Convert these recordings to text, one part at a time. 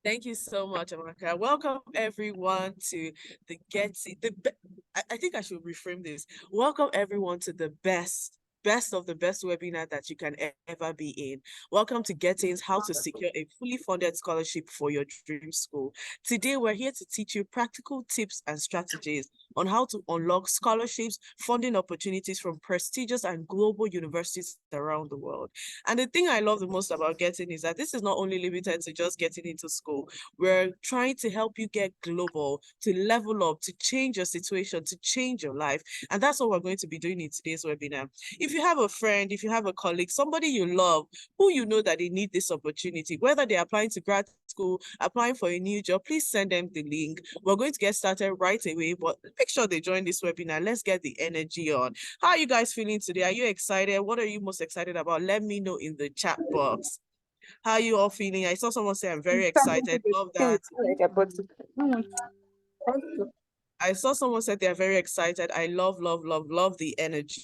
Thank you so much, Amaka. Welcome everyone to the I think I should reframe this. Welcome everyone to the best of the best webinar that you can ever be in. Welcome to Getting's How to Secure a Fully Funded Scholarship for Your Dream School. Today, we're here to teach you practical tips and strategies on how to unlock scholarships, funding opportunities from prestigious and global universities around the world. And the thing I love the most about Getting is that this is not only limited to just getting into school. We're trying to help you get global, to level up, to change your situation, to change your life. And that's what we're going to be doing in today's webinar. If you have a friend, if you have a colleague, somebody you love, who you know that they need this opportunity, whether they're applying to grad school, applying for a new job, please send them the link. We're going to get started right away, but make sure they join this webinar. Let's get the energy on. How are you guys feeling today? Are you excited? What are you most excited about? Let me know in the chat box. How are you all feeling? I saw someone say I'm very excited. Love that. I saw someone said they're very excited. I love, love, love, love the energy.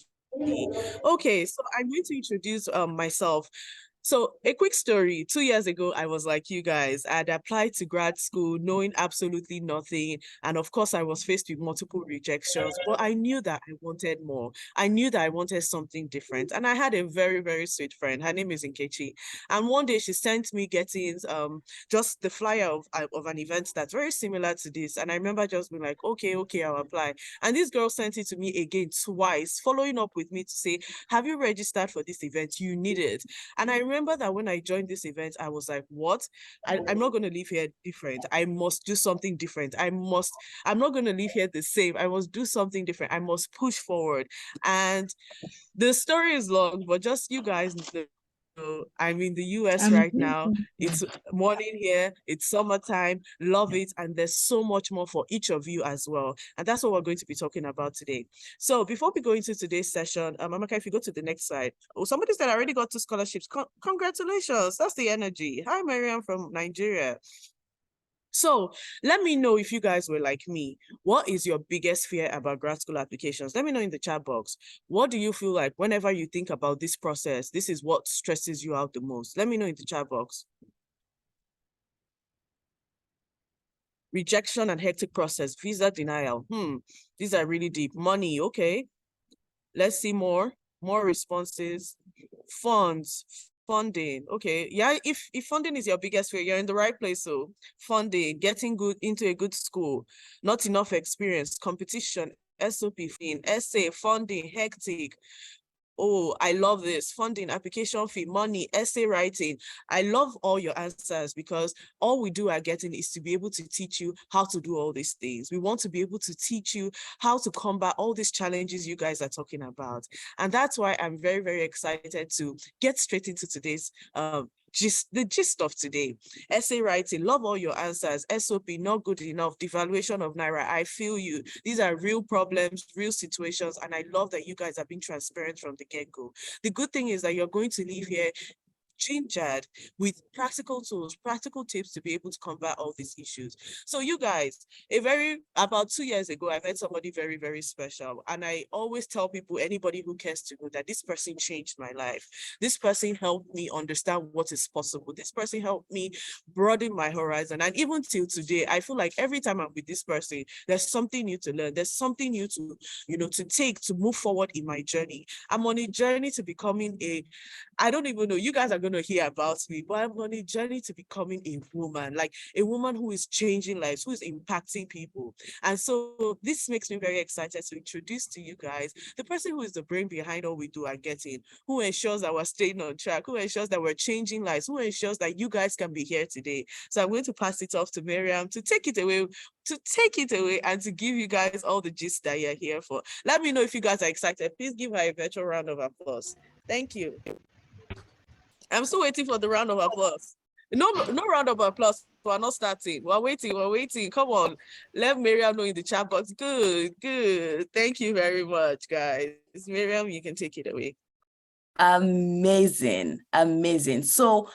Okay, so I'm going to introduce myself. So a quick story, 2 years ago, I was like you guys, I'd applied to grad school knowing absolutely nothing. And of course, I was faced with multiple rejections, but I knew that I wanted more. I knew that I wanted something different. And I had a very, very sweet friend. Her name is Nkechi. And one day she sent me getting just the flyer of an event that's very similar to this. And I remember just being like, okay, okay, I'll apply. And this girl sent it to me again twice, following up with me to say, have you registered for this event? You need it. And I remember that when I joined this event, I was like, what? I'm not going to leave here different. I must do something different. I'm not going to leave here the same. I must do something different. I must push forward. And the story is long, but just you guys know. I'm in the US right now. It's morning here, it's summertime, love it. And there's so much more for each of you as well. And that's what we're going to be talking about today. So before we go into today's session, Amaka, if you go to the next slide. Oh, somebody said I already got 2 scholarships. Congratulations. That's the energy. Hi, Mariam from Nigeria. So let me know if you guys were like me. What is your biggest fear about grad school applications? Let me know in the chat box. What do you feel like whenever you think about this process? This is what stresses you out the most. Let me know in the chat box. Rejection and hectic process, visa denial. These are really deep. Money, okay. Let's see more responses. Funds, funding. Okay. Yeah, if funding is your biggest fear, you're in the right place. So funding, getting good into a good school, not enough experience, competition, SOP, essay, funding, hectic. Oh, I love this. Funding, application fee, money, essay writing. I love all your answers because all we do at Getting is to be able to teach you how to do all these things. We want to be able to teach you how to combat all these challenges you guys are talking about. And that's why I'm very, very excited to get straight into today's the gist of today. Essay writing, love all your answers. SOP, not good enough. Devaluation of Naira, I feel you. These are real problems, real situations, and I love that you guys are being transparent from the get-go. The good thing is that you're going to leave here gingered with practical tools, practical tips to be able to combat all these issues. So you guys, about 2 years ago, I met somebody very, very special. And I always tell people, anybody who cares to know, that this person changed my life. This person helped me understand what is possible. This person helped me broaden my horizon. And even till today, I feel like every time I'm with this person, there's something new to learn. There's something new to, to take to move forward in my journey. I'm on a journey to becoming I don't even know, you guys are going to hear about me, but I'm on a journey to becoming a woman, like a woman who is changing lives, who is impacting people. And so this makes me very excited to introduce to you guys the person who is the brain behind all we do at Getting, who ensures that we're staying on track, who ensures that we're changing lives, who ensures that you guys can be here today. So I'm going to pass it off to Miriam to take it away, and to give you guys all the gist that you're here for. Let me know if you guys are excited. Please give her a virtual round of applause. Thank you. I'm still waiting for the round of applause. No round of applause. We're not starting. We're waiting. Come on. Let Miriam know in the chat box. Good. Thank you very much, guys. Miriam, you can take it away. Amazing. So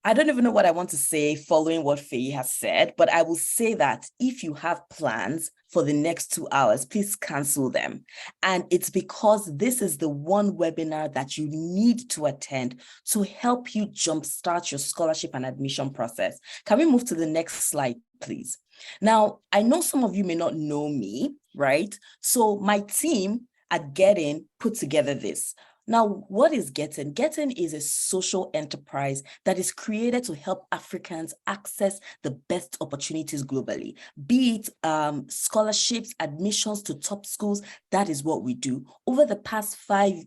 I don't even know what I want to say following what Faye has said, but I will say that if you have plans for the next 2 hours, please cancel them. And it's because this is the one webinar that you need to attend to help you jumpstart your scholarship and admission process. Can we move to the next slide, please? Now, I know some of you may not know me, right? So my team at Getting put together this. Now, what is Getting? Getting is a social enterprise that is created to help Africans access the best opportunities globally, be it scholarships, admissions to top schools. That is what we do. Over the past 5-6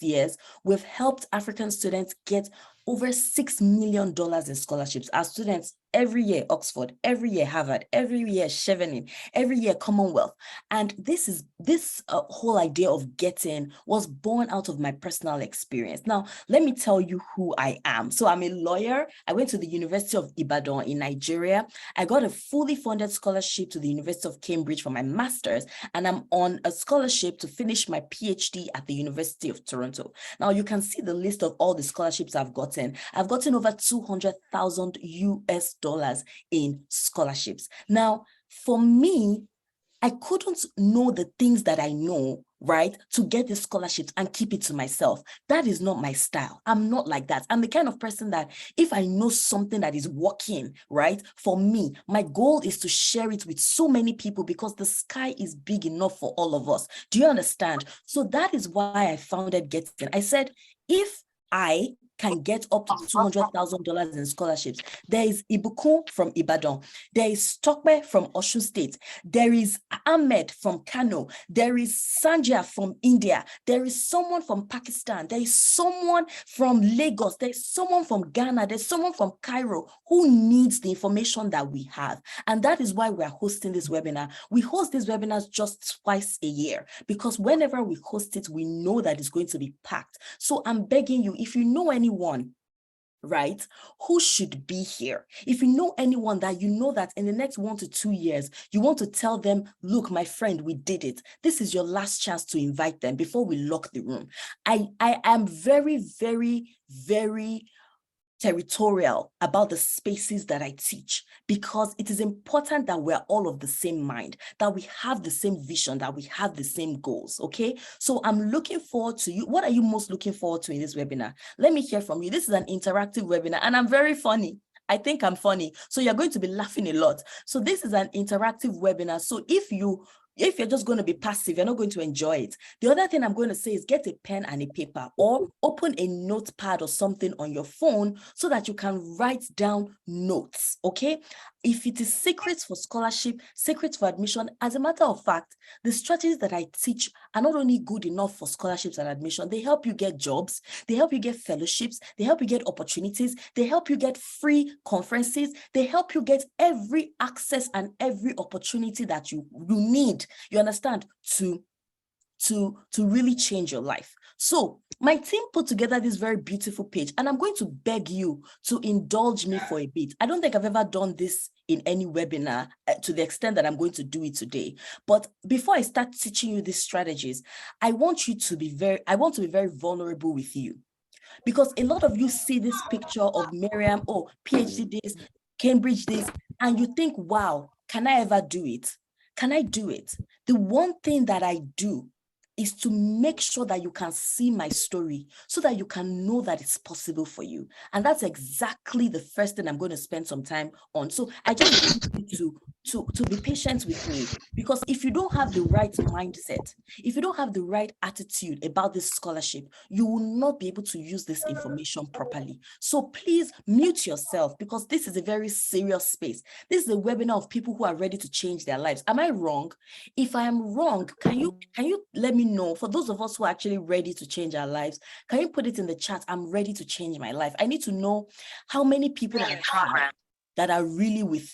years, we've helped African students get over $6 million in scholarships. Our students every year, Oxford, every year, Harvard, every year, Chevening, every year, Commonwealth. And this whole idea of Getting was born out of my personal experience. Now, let me tell you who I am. So I'm a lawyer. I went to the University of Ibadan in Nigeria. I got a fully funded scholarship to the University of Cambridge for my master's, and I'm on a scholarship to finish my PhD at the University of Toronto. Now, you can see the list of all the scholarships I've gotten. I've gotten over $200,000 in scholarships. Now, for me, I couldn't know the things that I know, right, to get the scholarships and keep it to myself. That is not my style. I'm not like that. I'm the kind of person that if I know something that is working, right, for me, my goal is to share it with so many people because the sky is big enough for all of us. Do you understand? So that is why I founded Getting. I said, if I can get up to $200,000 in scholarships. There is Ibukun from Ibadan. There is Tokwe from Osun State. There is Ahmed from Kano. There is Sanjay from India. There is someone from Pakistan. There is someone from Lagos. There is someone from Ghana. There's someone from Cairo who needs the information that we have. And that is why we're hosting this webinar. We host these webinars just twice a year because whenever we host it, we know that it's going to be packed. So I'm begging you, if you know anyone, right, who should be here, if you know anyone that you know that in the next 1 to 2 years, you want to tell them, look, my friend, we did it. This is your last chance to invite them before we lock the room. I am very, very, very territorial about the spaces that I teach because it is important that we're all of the same mind, that we have the same vision, that we have the same goals, okay? So I'm looking forward to you. What are you most looking forward to in this webinar? Let me hear from you. This is an interactive webinar and I'm very funny. I think I'm funny. So you're going to be laughing a lot. So this is an interactive webinar. So if you're just going to be passive, you're not going to enjoy it. The other thing I'm going to say is get a pen and a paper or open a notepad or something on your phone so that you can write down notes, okay? If it is secrets for scholarship, secrets for admission, as a matter of fact, the strategies that I teach are not only good enough for scholarships and admission, they help you get jobs, they help you get fellowships, they help you get opportunities, they help you get free conferences, they help you get every access and every opportunity that you need, you understand, to really change your life. So my team put together this very beautiful page, and I'm going to beg you to indulge me for a bit. I don't think I've ever done this in any webinar to the extent that I'm going to do it today. But before I start teaching you these strategies, I want to be very vulnerable with you. Because a lot of you see this picture of Miriam, oh, PhD this, Cambridge this, and you think, wow, can I ever do it? Can I do it? The one thing that I do is to make sure that you can see my story so that you can know that it's possible for you. And that's exactly the first thing I'm going to spend some time on. So I just need you to be patient with me, because if you don't have the right mindset, if you don't have the right attitude about this scholarship, you will not be able to use this information properly. So please mute yourself, because this is a very serious space. This is a webinar of people who are ready to change their lives. Am I wrong? If I am wrong, can you let me know? For those of us who are actually ready to change our lives, can you put it in the chat? I'm ready to change my life. I need to know how many people I have that are really with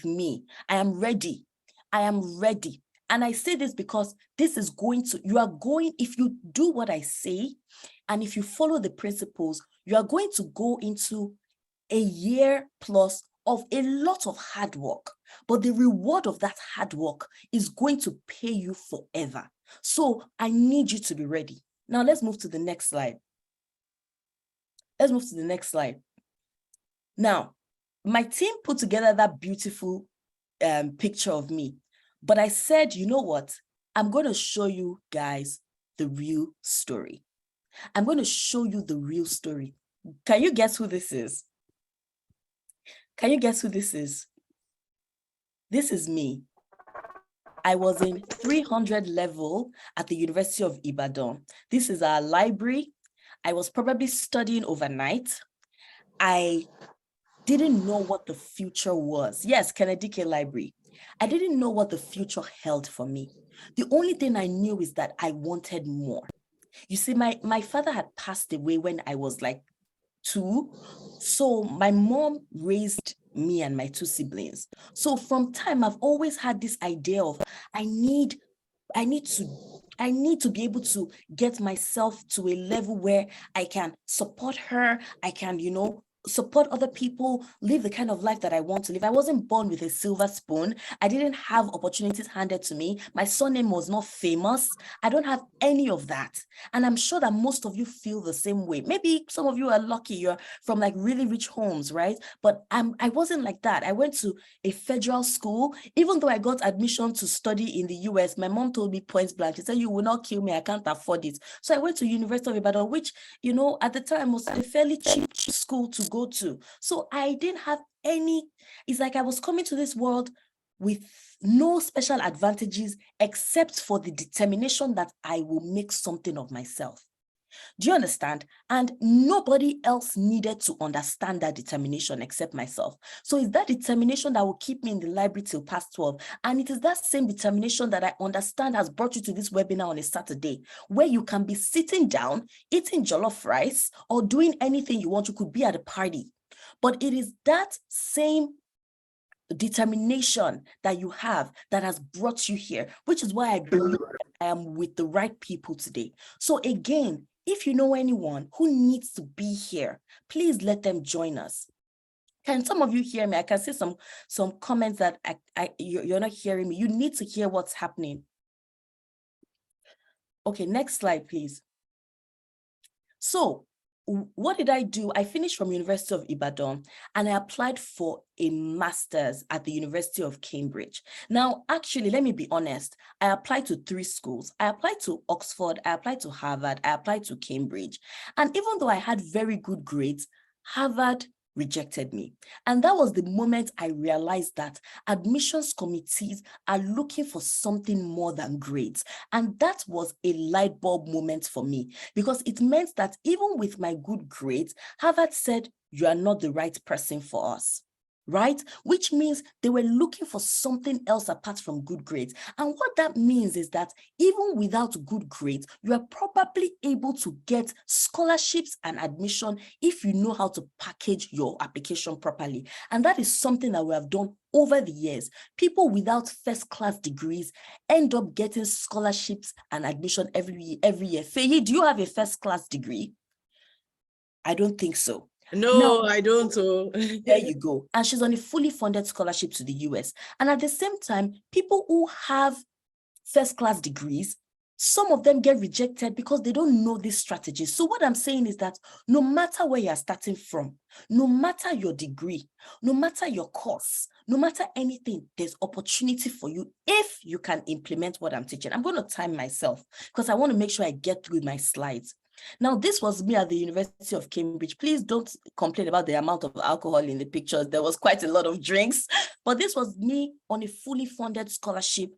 me. I am ready. I am ready. And I say this because this is if you do what I say, and if you follow the principles, you are going to go into a year plus of a lot of hard work, but the reward of that hard work is going to pay you forever. So I need you to be ready. Now let's move to the next slide. Now, my team put together that beautiful picture of me, but I said, you know what? I'm going to show you guys the real story. I'm going to show you the real story. Can you guess who this is? Can you guess who this is? This is me. I was in 300 level at the University of Ibadan. This is our library. I was probably studying overnight. I didn't know what the future was. Yes, Kennedy K Library. I didn't know what the future held for me. The only thing I knew is that I wanted more. You see, my father had passed away when I was like 2. So my mom raised me and my 2 siblings. So from time, I've always had this idea of I need to be able to get myself to a level where I can support her. I can, support other people, live the kind of life that I want to live. I wasn't born with a silver spoon. I didn't have opportunities handed to me. My surname was not famous. I don't have any of that. And I'm sure that most of you feel the same way. Maybe some of you are lucky, you're from like really rich homes, right? But I wasn't like that. I went to a federal school. Even though I got admission to study in the US, my mom told me point blank, she said, you will not kill me, I can't afford it. So I went to University of Ibadan, which, at the time was a fairly cheap school to go to. So I didn't have it's like I was coming to this world with no special advantages except for the determination that I will make something of myself. Do you understand? And nobody else needed to understand that determination except myself. So it's that determination that will keep me in the library till past 12. And it is that same determination that I understand has brought you to this webinar on a Saturday, where you can be sitting down, eating jollof rice, or doing anything you want. You could be at a party. But it is that same determination that you have that has brought you here, which is why I believe I am with the right people today. So again, if you know anyone who needs to be here, please let them join us. Can some of you hear me? I can see some comments that you're not hearing me. You need to hear what's happening. Okay, next slide, please. So what did I do? I finished from University of Ibadan and I applied for a master's at the University of Cambridge. Now, actually, let me be honest. I applied to 3 schools. I applied to Oxford, I applied to Harvard, I applied to Cambridge. And even though I had very good grades, Harvard rejected me. And that was the moment I realized that admissions committees are looking for something more than grades. And that was a light bulb moment for me, because it meant that even with my good grades, Harvard said, you are not the right person for us. Right? Which means they were looking for something else apart from good grades. And what that means is that even without good grades, you are probably able to get scholarships and admission if you know how to package your application properly. And that is something that we have done over the years. People without first-class degrees end up getting scholarships and admission every year. Feyi, do you have a first-class degree? I don't think so. No, Now, I don't. there you go. And she's on a fully funded scholarship to the US. And at the same time, people who have first-class degrees, some of them get rejected because they don't know this strategy. So what I'm saying is that no matter where you're starting from, no matter your degree, no matter your course, no matter anything, there's opportunity for you if you can implement what I'm teaching. I'm going to time myself because I want to make sure I get through my slides. Now, this was me at the University of Cambridge. Please don't complain about the amount of alcohol in the pictures. There was quite a lot of drinks, but this was me on a fully funded scholarship.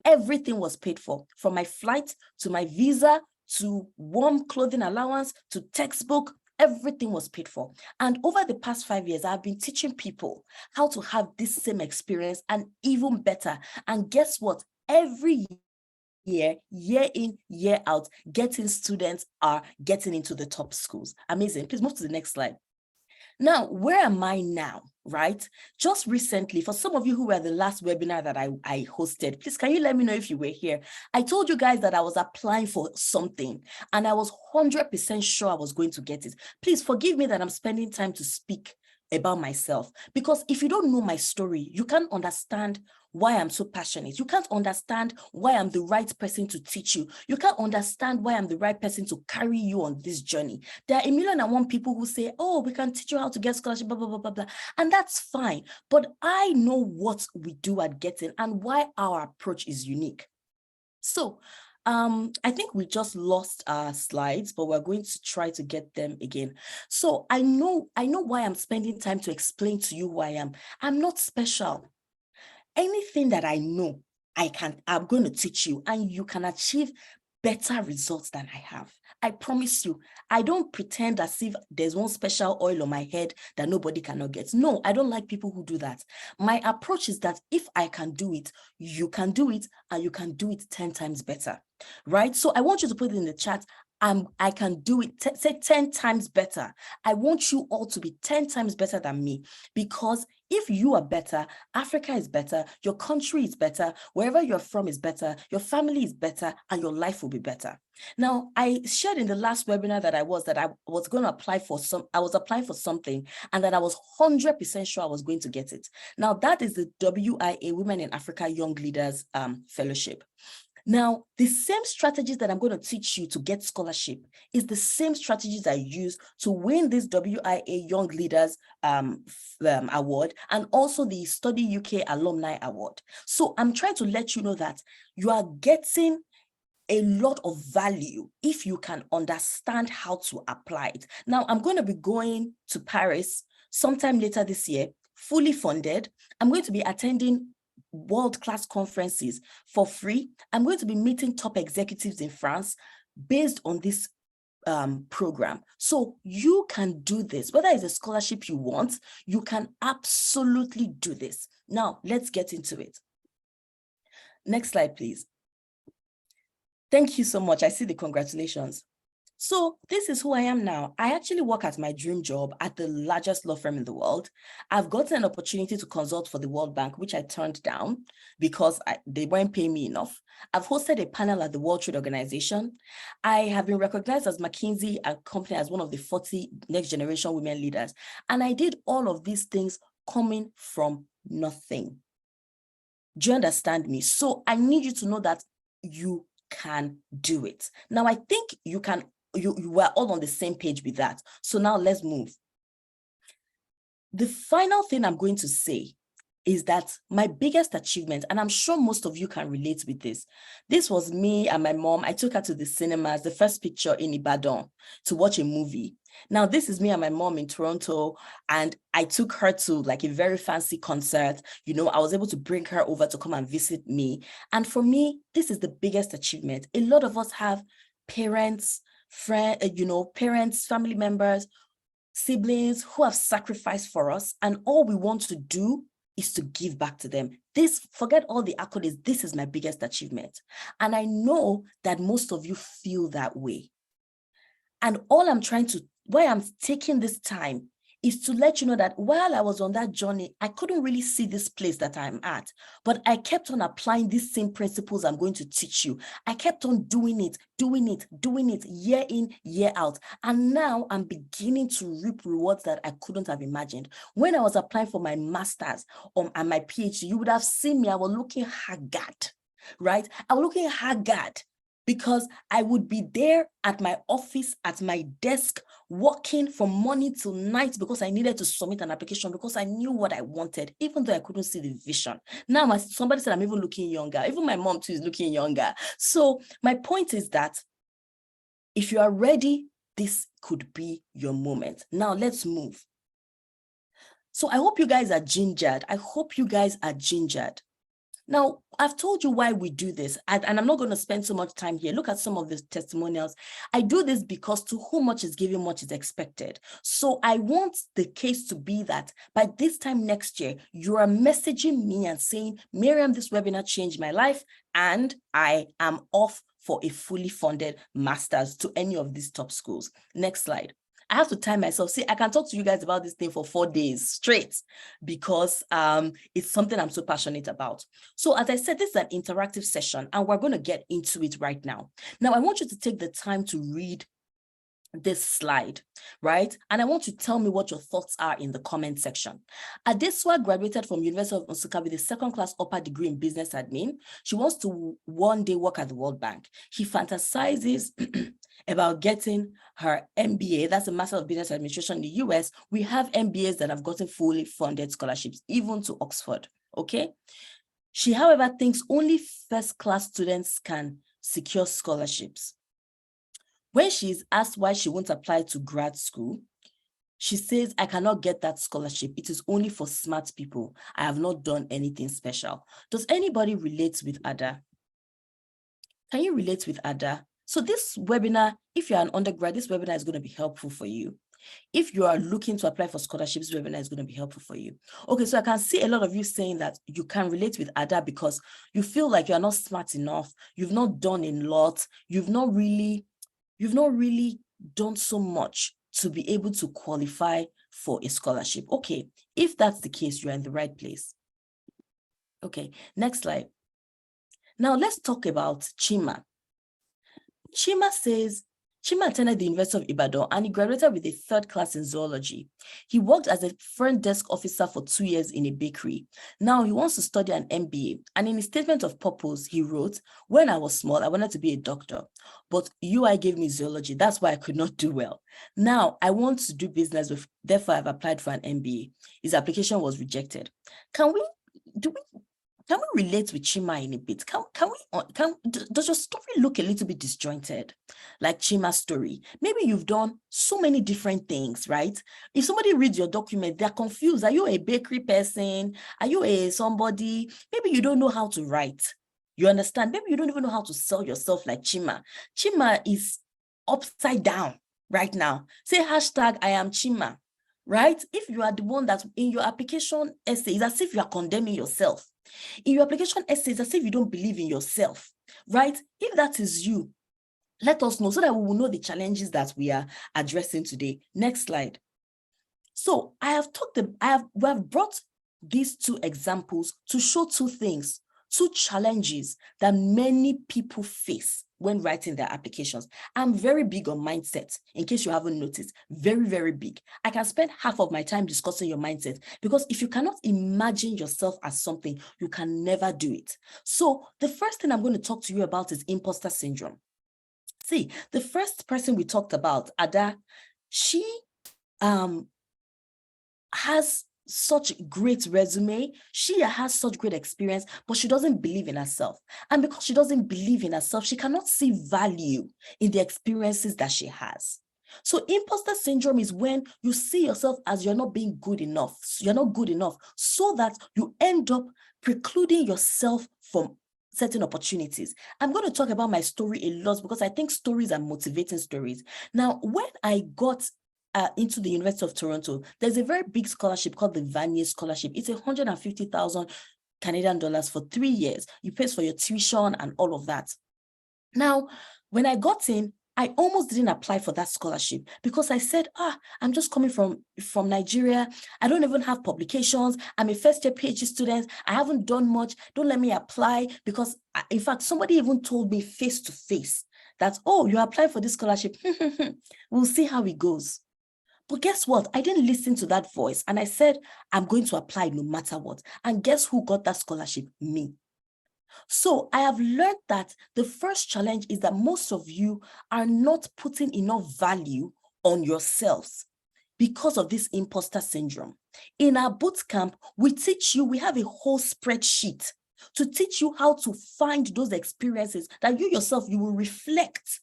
Everything was paid for, from my flight to my visa to warm clothing allowance to textbook. Everything was paid for. And over the past 5 years, I've been teaching people how to have this same experience and even better. And guess what? Every year in, year out, students are getting into the top schools. Amazing. Please move to the next slide. Now, where am I now, right? Just recently, for some of you who were the last webinar that I hosted, please, can you let me know if you were here? I told you guys that I was applying for something and I was 100% sure I was going to get it. Please forgive me that I'm spending time to speak about myself. Because if you don't know my story, you can't understand why I'm so passionate. You can't understand why I'm the right person to teach you. You can't understand why I'm the right person to carry you on this journey. There are 1,000,001 people who say, oh, we can teach you how to get scholarship, blah, blah, blah, blah, blah. And that's fine. But I know what we do at Getting and why our approach is unique. So I think we just lost our slides, but we're going to try to get them again. So I know why I'm spending time to explain to you who I am. I'm not special. Anything that I know, I'm going to teach you, and you can achieve better results than I have. I promise you. I don't pretend as if there's one special oil on my head that nobody cannot get. No, I don't like people who do that. My approach is that if I can do it, you can do it, and you can do it 10 times better, right? So I want you to put it in the chat. I can do it, say 10 times better. I want you all to be 10 times better than me, because if you are better, Africa is better, your country is better, wherever you're from is better, your family is better, and your life will be better. Now, I shared in the last webinar that I was going to apply for I was applying for something, and that I was 100% sure I was going to get it. Now, that is the WIA, Women in Africa Young Leaders Fellowship. Now, the same strategies that I'm going to teach you to get scholarship is the same strategies I use to win this WIA Young Leaders Award, and also the Study UK Alumni Award. So I'm trying to let you know that you are getting a lot of value if you can understand how to apply it. Now, I'm going to be going to Paris sometime later this year, fully funded. I'm going to be attending world-class conferences for free. I'm going to be meeting top executives in France based on this program. So you can do this. Whether it's a scholarship you want, you can absolutely do this. Now, let's get into it. Next slide, please. Thank you so much. I see the congratulations. So this is who I am now. I actually work at my dream job at the largest law firm in the world. I've gotten an opportunity to consult for the World Bank, which I turned down because they weren't paying me enough. I've hosted a panel at the World Trade Organization. I have been recognized as McKinsey & Company as one of the 40 next generation women leaders. And I did all of these things coming from nothing. Do you understand me? So I need you to know that you can do it. Now, I think you can. You were all on the same page with that. So now let's move. The final thing I'm going to say is that my biggest achievement, and I'm sure most of you can relate with this was me and my mom. I took her to the cinemas, the first picture in Ibadan, to watch a movie. Now, this is me and my mom in Toronto, and I took her to like a very fancy concert. You know, I was able to bring her over to come and visit me. And for me, this is the biggest achievement. A lot of us have parents, parents, family members, siblings who have sacrificed for us, and all we want to do is to give back to them. Forget all the accolades, this is my biggest achievement. And I know that most of you feel that way. And why I'm taking this time is to let you know that while I was on that journey, I couldn't really see this place that I'm at, but I kept on applying these same principles I'm going to teach you. I kept on doing it, year in, year out. And now I'm beginning to reap rewards that I couldn't have imagined. When I was applying for my master's and my PhD, you would have seen me, I was looking haggard, right? I was looking haggard because I would be there at my office, at my desk, working from morning till night because I needed to submit an application, because I knew what I wanted, even though I couldn't see the vision. Now, somebody said I'm even looking younger. Even my mom too is looking younger. So my point is that if you are ready, this could be your moment. Now let's move. So I hope you guys are gingered. Now, I've told you why we do this, and I'm not going to spend so much time here. Look at some of the testimonials. I do this because to whom much is given, much is expected. So I want the case to be that by this time next year, you are messaging me and saying, Miriam, this webinar changed my life, and I am off for a fully funded master's to any of these top schools. Next slide. I have to time myself. See, I can talk to you guys about this thing for 4 days straight because it's something I'm so passionate about. So as I said, this is an interactive session and we're going to get into it right now. Now, I want you to take the time to read this slide, right? And I want you to tell me what your thoughts are in the comment section. Adesua graduated from University of Nsukka with a second-class upper degree in business admin. She wants to one day work at the World Bank. She fantasizes about getting her MBA, that's a Master of Business Administration in the US. We have MBAs that have gotten fully funded scholarships, even to Oxford, okay? She, however, thinks only first-class students can secure scholarships. When she is asked why she won't apply to grad school, she says, I cannot get that scholarship. It is only for smart people. I have not done anything special. Does anybody relate with Ada? Can you relate with Ada? So this webinar, if you're an undergrad, this webinar is going to be helpful for you. If you are looking to apply for scholarships, this webinar is going to be helpful for you. Okay, so I can see a lot of you saying that you can relate with Ada because you feel like you're not smart enough. You've not done a lot. You've not really done so much to be able to qualify for a scholarship. Okay, if that's the case, you're in the right place. Okay, next slide. Now let's talk about Chima. Chima says, Chima attended the University of Ibadan and he graduated with a third class in zoology. He worked as a front desk officer for 2 years in a bakery. Now he wants to study an MBA. And in his statement of purpose, he wrote, when I was small, I wanted to be a doctor, but UI gave me zoology. That's why I could not do well. Now I want to do business with, therefore I've applied for an MBA. His application was rejected. Can we relate with Chima in a bit? Does your story look a little bit disjointed, like Chima's story? Maybe you've done so many different things, right? If somebody reads your document, they're confused. Are you a bakery person? Are you a somebody? Maybe you don't know how to write. You understand? Maybe you don't even know how to sell yourself like Chima. Chima is upside down right now. Say hashtag I am Chima, right? If you are the one that in your application essay, it's as if you are condemning yourself. In your application essay, it's as if you don't believe in yourself, right? If that is you, let us know so that we will know the challenges that we are addressing today. Next slide. So we have brought these two examples to show two things, two challenges that many people face when writing their applications. I'm very big on mindset, in case you haven't noticed, very, very big. I can spend half of my time discussing your mindset because if you cannot imagine yourself as something, you can never do it. So the first thing I'm going to talk to you about is imposter syndrome. See, the first person we talked about, Ada, she has such great resume, she has such great experience, but she doesn't believe in herself. And because she doesn't believe in herself, she cannot see value in the experiences that she has. So imposter syndrome is when you see yourself as you're not being good enough. You're not good enough, so that you end up precluding yourself from certain opportunities. I'm going to talk about my story a lot because I think stories are motivating stories. Now, when I got into the University of Toronto, there's a very big scholarship called the Vanier Scholarship. It's 150,000 Canadian dollars for 3 years. You pay for your tuition and all of that. Now, when I got in, I almost didn't apply for that scholarship because I said, I'm just coming from Nigeria. I don't even have publications. I'm a first-year PhD student. I haven't done much. Don't let me apply because, in fact, somebody even told me face-to-face that, you applied for this scholarship. We'll see how it goes. But guess what? I didn't listen to that voice. And I said, I'm going to apply no matter what. And guess who got that scholarship? Me. So I have learned that the first challenge is that most of you are not putting enough value on yourselves because of this imposter syndrome. In our bootcamp, we have a whole spreadsheet to teach you how to find those experiences that you yourself, you will reflect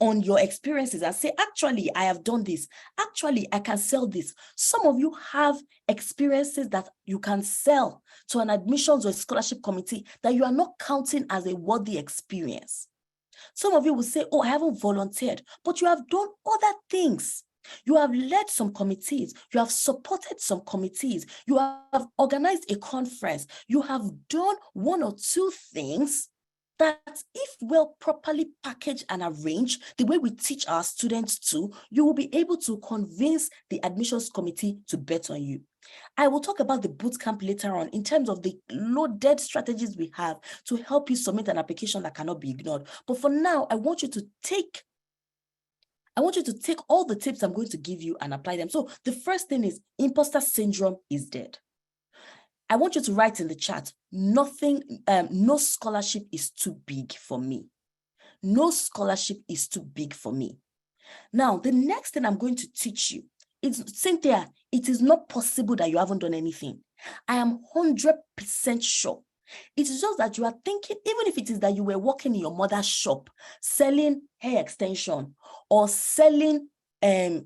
on your experiences and say, actually, I have done this. Actually, I can sell this. Some of you have experiences that you can sell to an admissions or scholarship committee that you are not counting as a worthy experience. Some of you will say, I haven't volunteered, but you have done other things. You have led some committees. You have supported some committees. You have organized a conference. You have done one or two things that, if well properly packaged and arranged the way we teach our students to, you will be able to convince the admissions committee to bet on you. I will talk about the bootcamp later on in terms of the loaded strategies we have to help you submit an application that cannot be ignored. But for now, I want you to take I want you to take all the tips I'm going to give you and apply them. So the first thing is imposter syndrome is dead. I want you to write in the chat, no scholarship is too big for me. No scholarship is too big for me. Now, the next thing I'm going to teach you is, Cynthia, it is not possible that you haven't done anything. I am 100% sure. It is just that you are thinking, even if it is that you were working in your mother's shop, selling hair extension or selling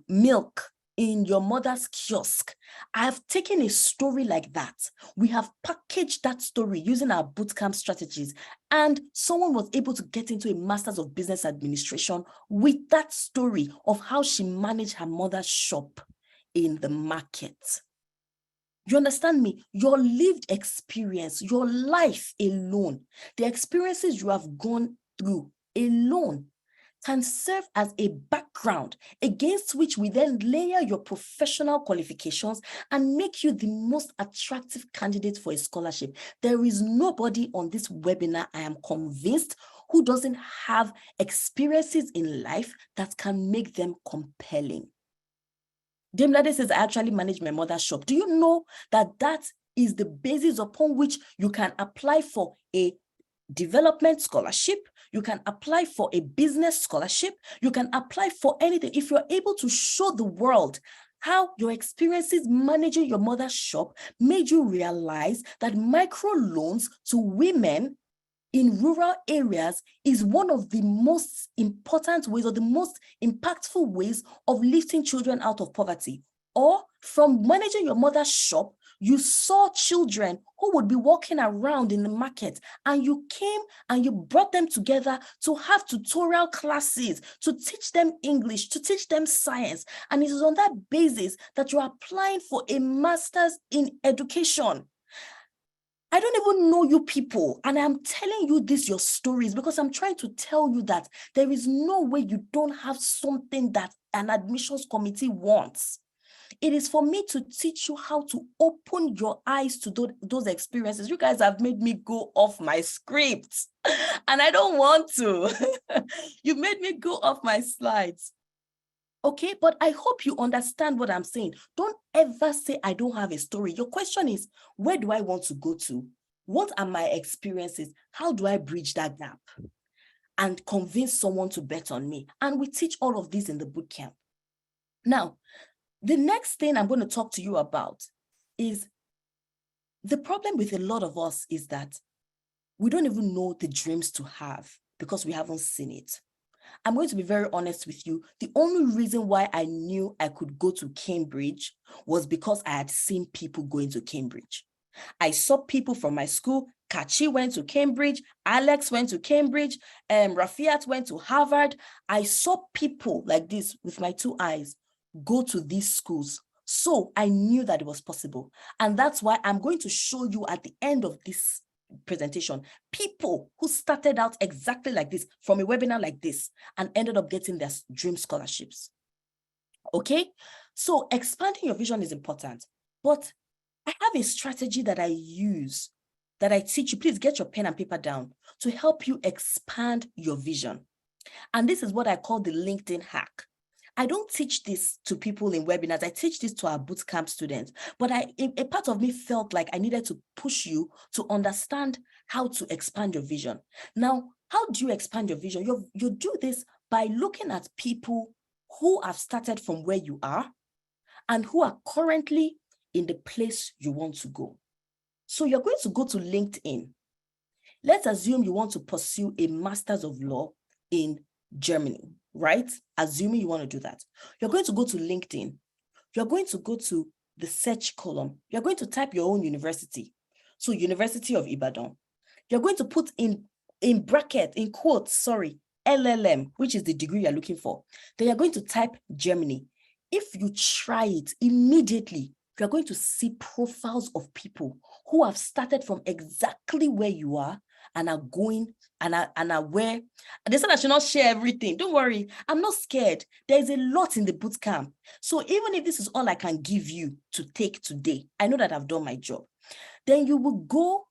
milk in your mother's kiosk. I have taken a story like that. We have packaged that story using our bootcamp strategies, and someone was able to get into a master's of business administration with that story of how she managed her mother's shop in the market. You understand me? Your lived experience, your life alone, the experiences you have gone through alone can serve as a background against which we then layer your professional qualifications and make you the most attractive candidate for a scholarship. There is nobody on this webinar, I am convinced, who doesn't have experiences in life that can make them compelling. Demlade says, I actually manage my mother's shop. Do you know that that is the basis upon which you can apply for a development scholarship? You can apply for a business scholarship. You can apply for anything. If you're able to show the world how your experiences managing your mother's shop made you realize that microloans to women in rural areas is one of the most important ways or the most impactful ways of lifting children out of poverty. Or from managing your mother's shop, you saw children who would be walking around in the market, and you came and you brought them together to have tutorial classes, to teach them English, to teach them science. And it is on that basis that you're applying for a master's in education. I don't even know you people, and I'm telling you this, your stories, because I'm trying to tell you that there is no way you don't have something that an admissions committee wants. It is for me to teach you how to open your eyes to those experiences. You guys have made me go off my script, and I don't want to. You made me go off my slides. Okay, but I hope you understand what I'm saying. Don't ever say I don't have a story. Your question is, where do I want to go to? What are my experiences? How do I bridge that gap and convince someone to bet on me? And we teach all of this in the bootcamp. Now, the next thing I'm going to talk to you about is the problem with a lot of us is that we don't even know the dreams to have because we haven't seen it. I'm going to be very honest with you. The only reason why I knew I could go to Cambridge was because I had seen people going to Cambridge. I saw people from my school. Kachi went to Cambridge. Alex went to Cambridge. Rafiat went to Harvard. I saw people like this with my two eyes go to these schools. So I knew that it was possible. And that's why I'm going to show you at the end of this presentation, people who started out exactly like this from a webinar like this and ended up getting their dream scholarships. Okay, so expanding your vision is important, but I have a strategy that I use, that I teach you. Please get your pen and paper down to help you expand your vision. And this is what I call the LinkedIn hack. I don't teach this to people in webinars. I teach this to our bootcamp students, but a part of me felt like I needed to push you to understand how to expand your vision. Now, how do you expand your vision? You do this by looking at people who have started from where you are and who are currently in the place you want to go. So you're going to go to LinkedIn. Let's assume you want to pursue a Master's of Law in Germany, right? Assuming you want to do that. You're going to go to LinkedIn. You're going to go to the search column. You're going to type your own university. So University of Ibadan. You're going to put in bracket, in quotes, LLM, which is the degree you're looking for. Then you're going to type Germany. If you try it immediately, you're going to see profiles of people who have started from exactly where you are and are going and are where. They said I should not share everything. Don't worry, I'm not scared. There's a lot in the bootcamp. So even if this is all I can give you to take today, I know that I've done my job. Then you will go.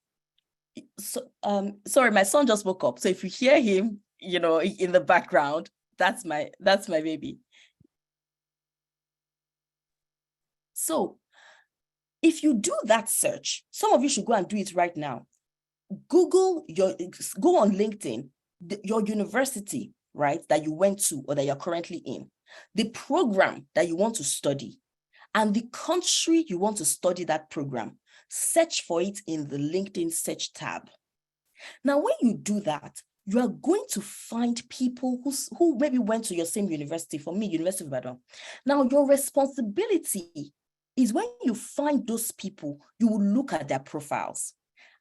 So, sorry, my son just woke up. So if you hear him, in the background, that's my baby. So if you do that search, some of you should go and do it right now. Go on LinkedIn, your university, right, that you went to or that you're currently in, the program that you want to study, and the country you want to study that program. Search for it in the LinkedIn search tab. Now, when you do that, you are going to find people who maybe went to your same university. For me, University of Ibadan. Now, your responsibility is when you find those people, you will look at their profiles.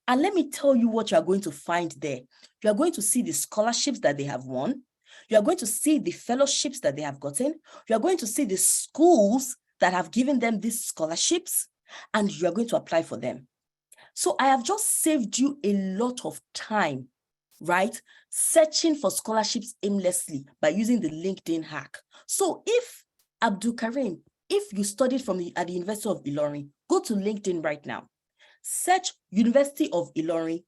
And let me tell you what you are going to find there. You are going to see the scholarships that they have won. You are going to see the fellowships that they have gotten. You are going to see the schools that have given them these scholarships, and you are going to apply for them. So I have just saved you a lot of time, right? Searching for scholarships aimlessly by using the LinkedIn hack. So if Abdul Karim, if you studied at the University of Ilorin, go to LinkedIn right now. Search University of Ilorin,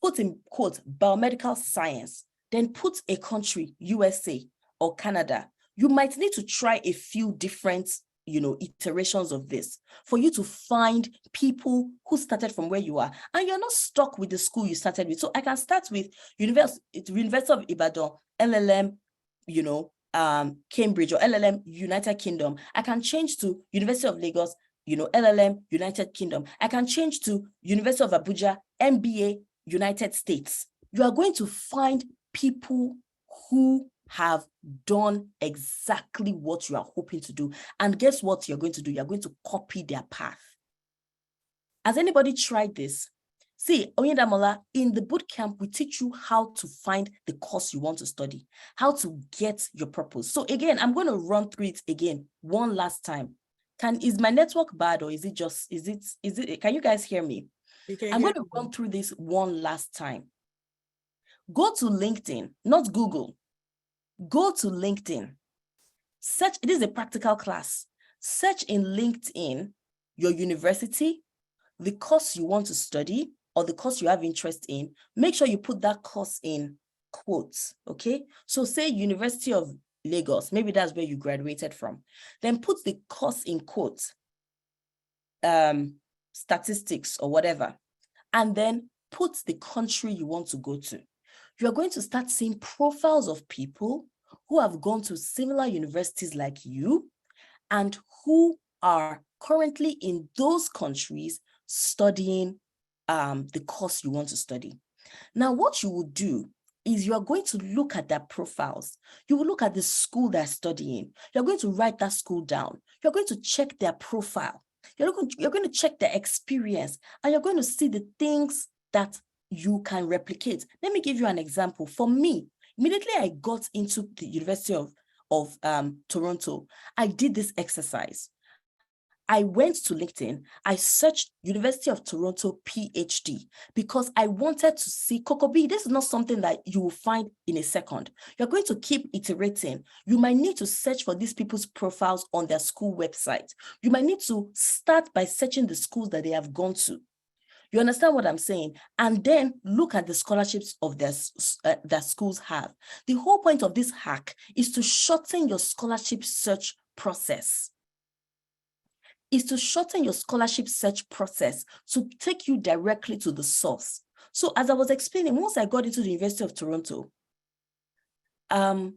put in quote, biomedical science, then put a country, USA or Canada. You might need to try a few different, iterations of this for you to find people who started from where you are. And you're not stuck with the school you started with. So I can start with University of Ibadan, LLM, Cambridge, or LLM, United Kingdom. I can change to University of Lagos, LLM, United Kingdom. I can change to University of Abuja, MBA, United States. You are going to find people who have done exactly what you are hoping to do. And guess what you're going to do? You're going to copy their path. Has anybody tried this? See, Oyendamola, in the bootcamp, we teach you how to find the course you want to study, how to get your purpose. So again, I'm going to run through it again one last time. Is my network bad, or is it, can you guys hear me? I'm going to run through this one last time. Go to LinkedIn, not Google. Go to LinkedIn. Search, it is a practical class. Search in LinkedIn your university, the course you want to study, or the course you have interest in. Make sure you put that course in quotes, okay? So say University of Lagos, maybe that's where you graduated from. Then put the course in quotes, statistics or whatever, and then put the country you want to go to. You're going to start seeing profiles of people who have gone to similar universities like you and who are currently in those countries studying the course you want to study. Now, what you will do is you are going to look at their profiles. You will look at the school they're studying. You're going to write that school down. You're going to check their profile. You're going to check their experience, and you're going to see the things that you can replicate. Let me give you an example. For me, immediately I got into the University of Toronto, I did this exercise. I went to LinkedIn, I searched University of Toronto PhD because I wanted to see, Kokobi, this is not something that you will find in a second. You're going to keep iterating. You might need to search for these people's profiles on their school website. You might need to start by searching the schools that they have gone to. You understand what I'm saying? And then look at the scholarships of that schools have. The whole point of this hack is to shorten your scholarship search process. To take you directly to the source. So as I was explaining, once I got into the University of Toronto, I'm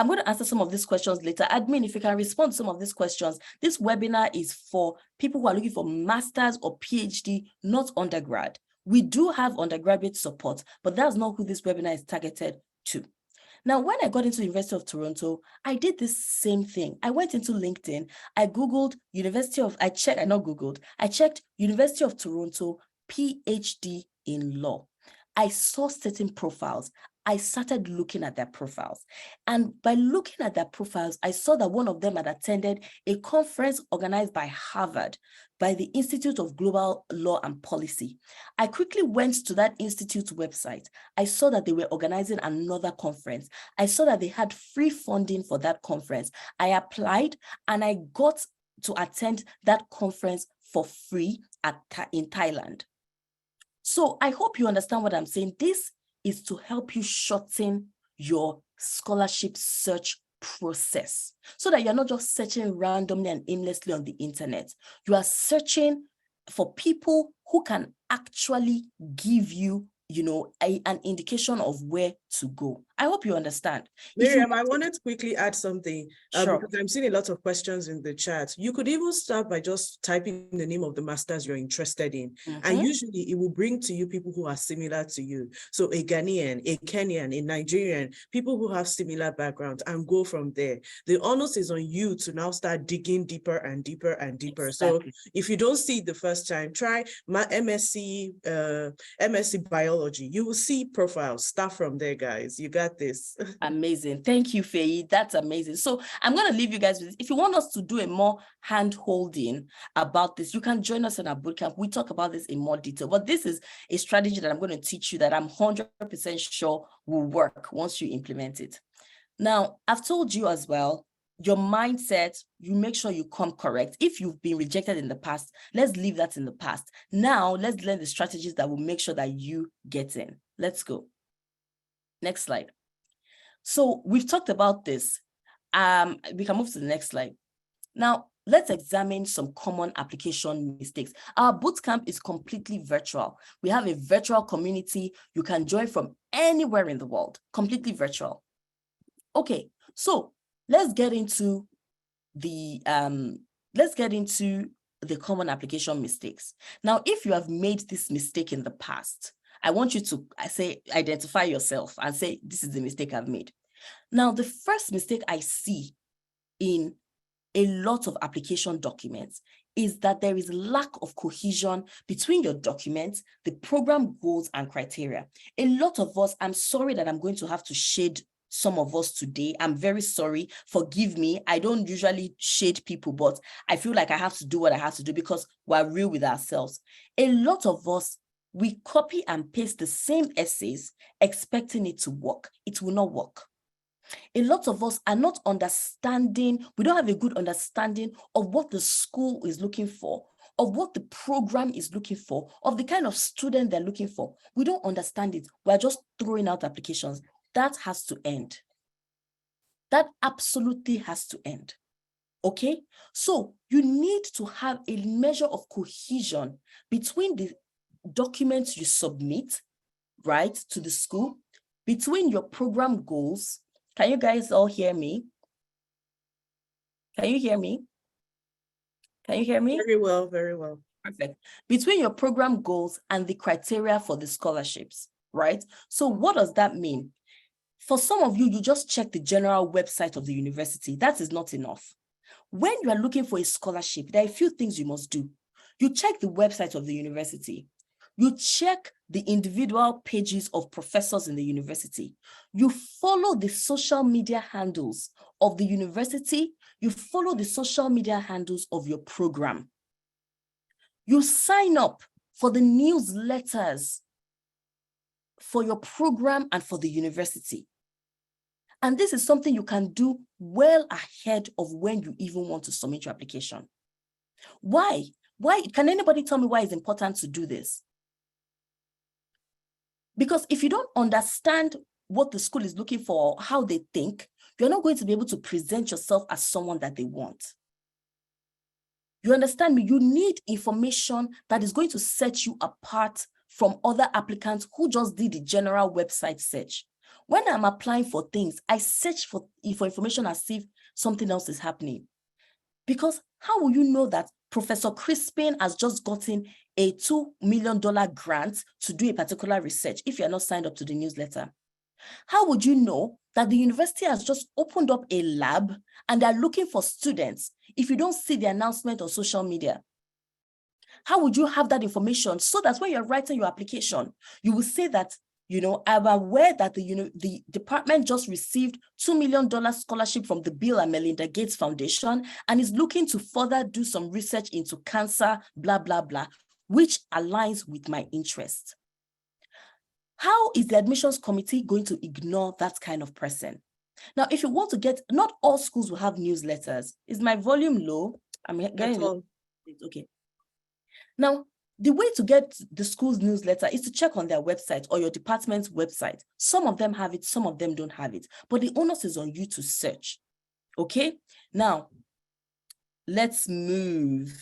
going to answer some of these questions later. Admin, if you can respond to some of these questions. This webinar is for people who are looking for master's or PhD, not undergrad. We do have undergraduate support, but that's not who this webinar is targeted to. Now, when I got into the University of Toronto, I did this same thing. I went into LinkedIn, I Googled I checked University of Toronto PhD in law. I saw certain profiles. I started looking at their profiles. And by looking at their profiles, I saw that one of them had attended a conference organized by Harvard, by the Institute of Global Law and Policy. I quickly went to that institute's website. I saw that they were organizing another conference. I saw that they had free funding for that conference. I applied and I got to attend that conference for free in Thailand. So I hope you understand what I'm saying. This is to help you shorten your scholarship search process, so that you're not just searching randomly and aimlessly on the internet. You are searching for people who can actually give you, an indication of where to go. I hope you understand. Miriam, I wanted to quickly add something Sure. because I'm seeing a lot of questions in the chat. You could even start by just typing the name of the masters you're interested in. And usually it will bring to you people who are similar to you. So a Ghanaian, a Kenyan, a Nigerian, people who have similar backgrounds, and go from there. The onus is on you to now start digging deeper and deeper and deeper. Exactly. So if you don't see it the first time, try my MSc biology. You will see profiles. Start from there, guys. You got this. Amazing. Thank you, Faye. That's amazing. So I'm going to leave you guys with this. If you want us to do a more hand-holding about this, you can join us in our bootcamp. We talk about this in more detail, but this is a strategy that I'm going to teach you that I'm 100% sure will work once you implement it. Now, I've told you as well, your mindset, you make sure you come correct. If you've been rejected in the past, let's leave that in the past. Now, let's learn the strategies that will make sure that you get in. Let's go. Next slide. So we've talked about this. We can move to the next slide. Now, let's examine some common application mistakes. Our bootcamp is completely virtual. We have a virtual community. You can join from anywhere in the world, completely virtual. Okay, so let's get into the common application mistakes. Now, if you have made this mistake in the past, I want you to identify yourself and say, this is the mistake I've made. Now, the first mistake I see in a lot of application documents is that there is lack of cohesion between your documents, the program goals and criteria. A lot of us, I'm sorry that I'm going to have to shade some of us today. I'm very sorry. Forgive me. I don't usually shade people, but I feel like I have to do what I have to do because we're real with ourselves. A lot of us, we copy and paste the same essays expecting it to work. It will not work. A lot of us are not understanding, we don't have a good understanding of what the school is looking for, of what the program is looking for, of the kind of student they're looking for. We don't understand it. We're just throwing out applications. That has to end. That absolutely has to end. Okay? So you need to have a measure of cohesion between the documents you submit, right, to the school, between your program goals. Can you guys all hear me? Can you hear me? Can you hear me? Very well, very well. Perfect. Between your program goals and the criteria for the scholarships, right? So what does that mean? For some of you, you just check the general website of the university. That is not enough. When you are looking for a scholarship, there are a few things you must do. You check the website of the university. You check the individual pages of professors in the university. You follow the social media handles of the university. You follow the social media handles of your program. You sign up for the newsletters for your program and for the university. And this is something you can do well ahead of when you even want to submit your application. Why? Why? Can anybody tell me why it's important to do this? Because if you don't understand what the school is looking for, or how they think, you're not going to be able to present yourself as someone that they want. You understand me? You need information that is going to set you apart from other applicants who just did the general website search. When I'm applying for things, I search for information as if something else is happening. Because how will you know that Professor Crispin has just gotten a $2 million grant to do a particular research if you're not signed up to the newsletter? How would you know that the university has just opened up a lab and they're looking for students if you don't see the announcement on social media? How would you have that information so that when you're writing your application, you will say that, I'm aware that the department just received $2 million scholarship from the Bill and Melinda Gates Foundation and is looking to further do some research into cancer, blah, blah, blah, which aligns with my interest. How is the admissions committee going to ignore that kind of person? Now, if you want to get, not all schools will have newsletters. Is my volume low? I'm getting low. Okay. Now, the way to get the school's newsletter is to check on their website or your department's website. Some of them have it, some of them don't have it, but the onus is on you to search. Okay, now let's move.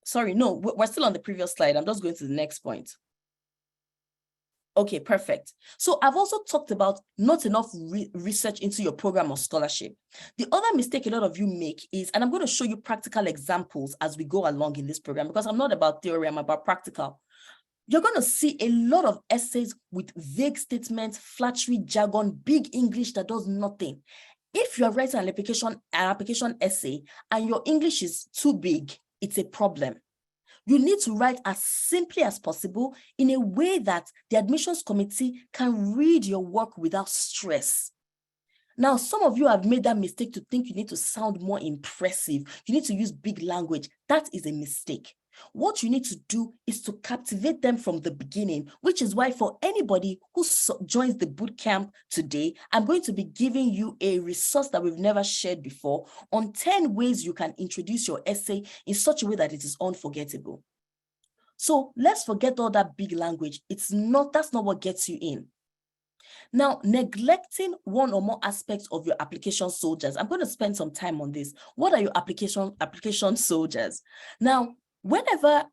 Sorry, no, we're still on the previous slide. I'm just going to the next point. Okay, perfect. So I've also talked about not enough research into your program or scholarship. The other mistake a lot of you make is, and I'm going to show you practical examples as we go along in this program, because I'm not about theory, I'm about practical. You're going to see a lot of essays with vague statements, flattery, jargon, big English that does nothing. If you're writing an application essay and your English is too big, it's a problem. You need to write as simply as possible in a way that the admissions committee can read your work without stress. Now, some of you have made that mistake to think you need to sound more impressive. You need to use big language. That is a mistake. What you need to do is to captivate them from the beginning, which is why for anybody who joins the bootcamp today, I'm going to be giving you a resource that we've never shared before on 10 ways you can introduce your essay in such a way that it is unforgettable. So let's forget all that big language. That's not what gets you in. Now, neglecting one or more aspects of your application soldiers. I'm going to spend some time on this. What are your application soldiers? Now, whenever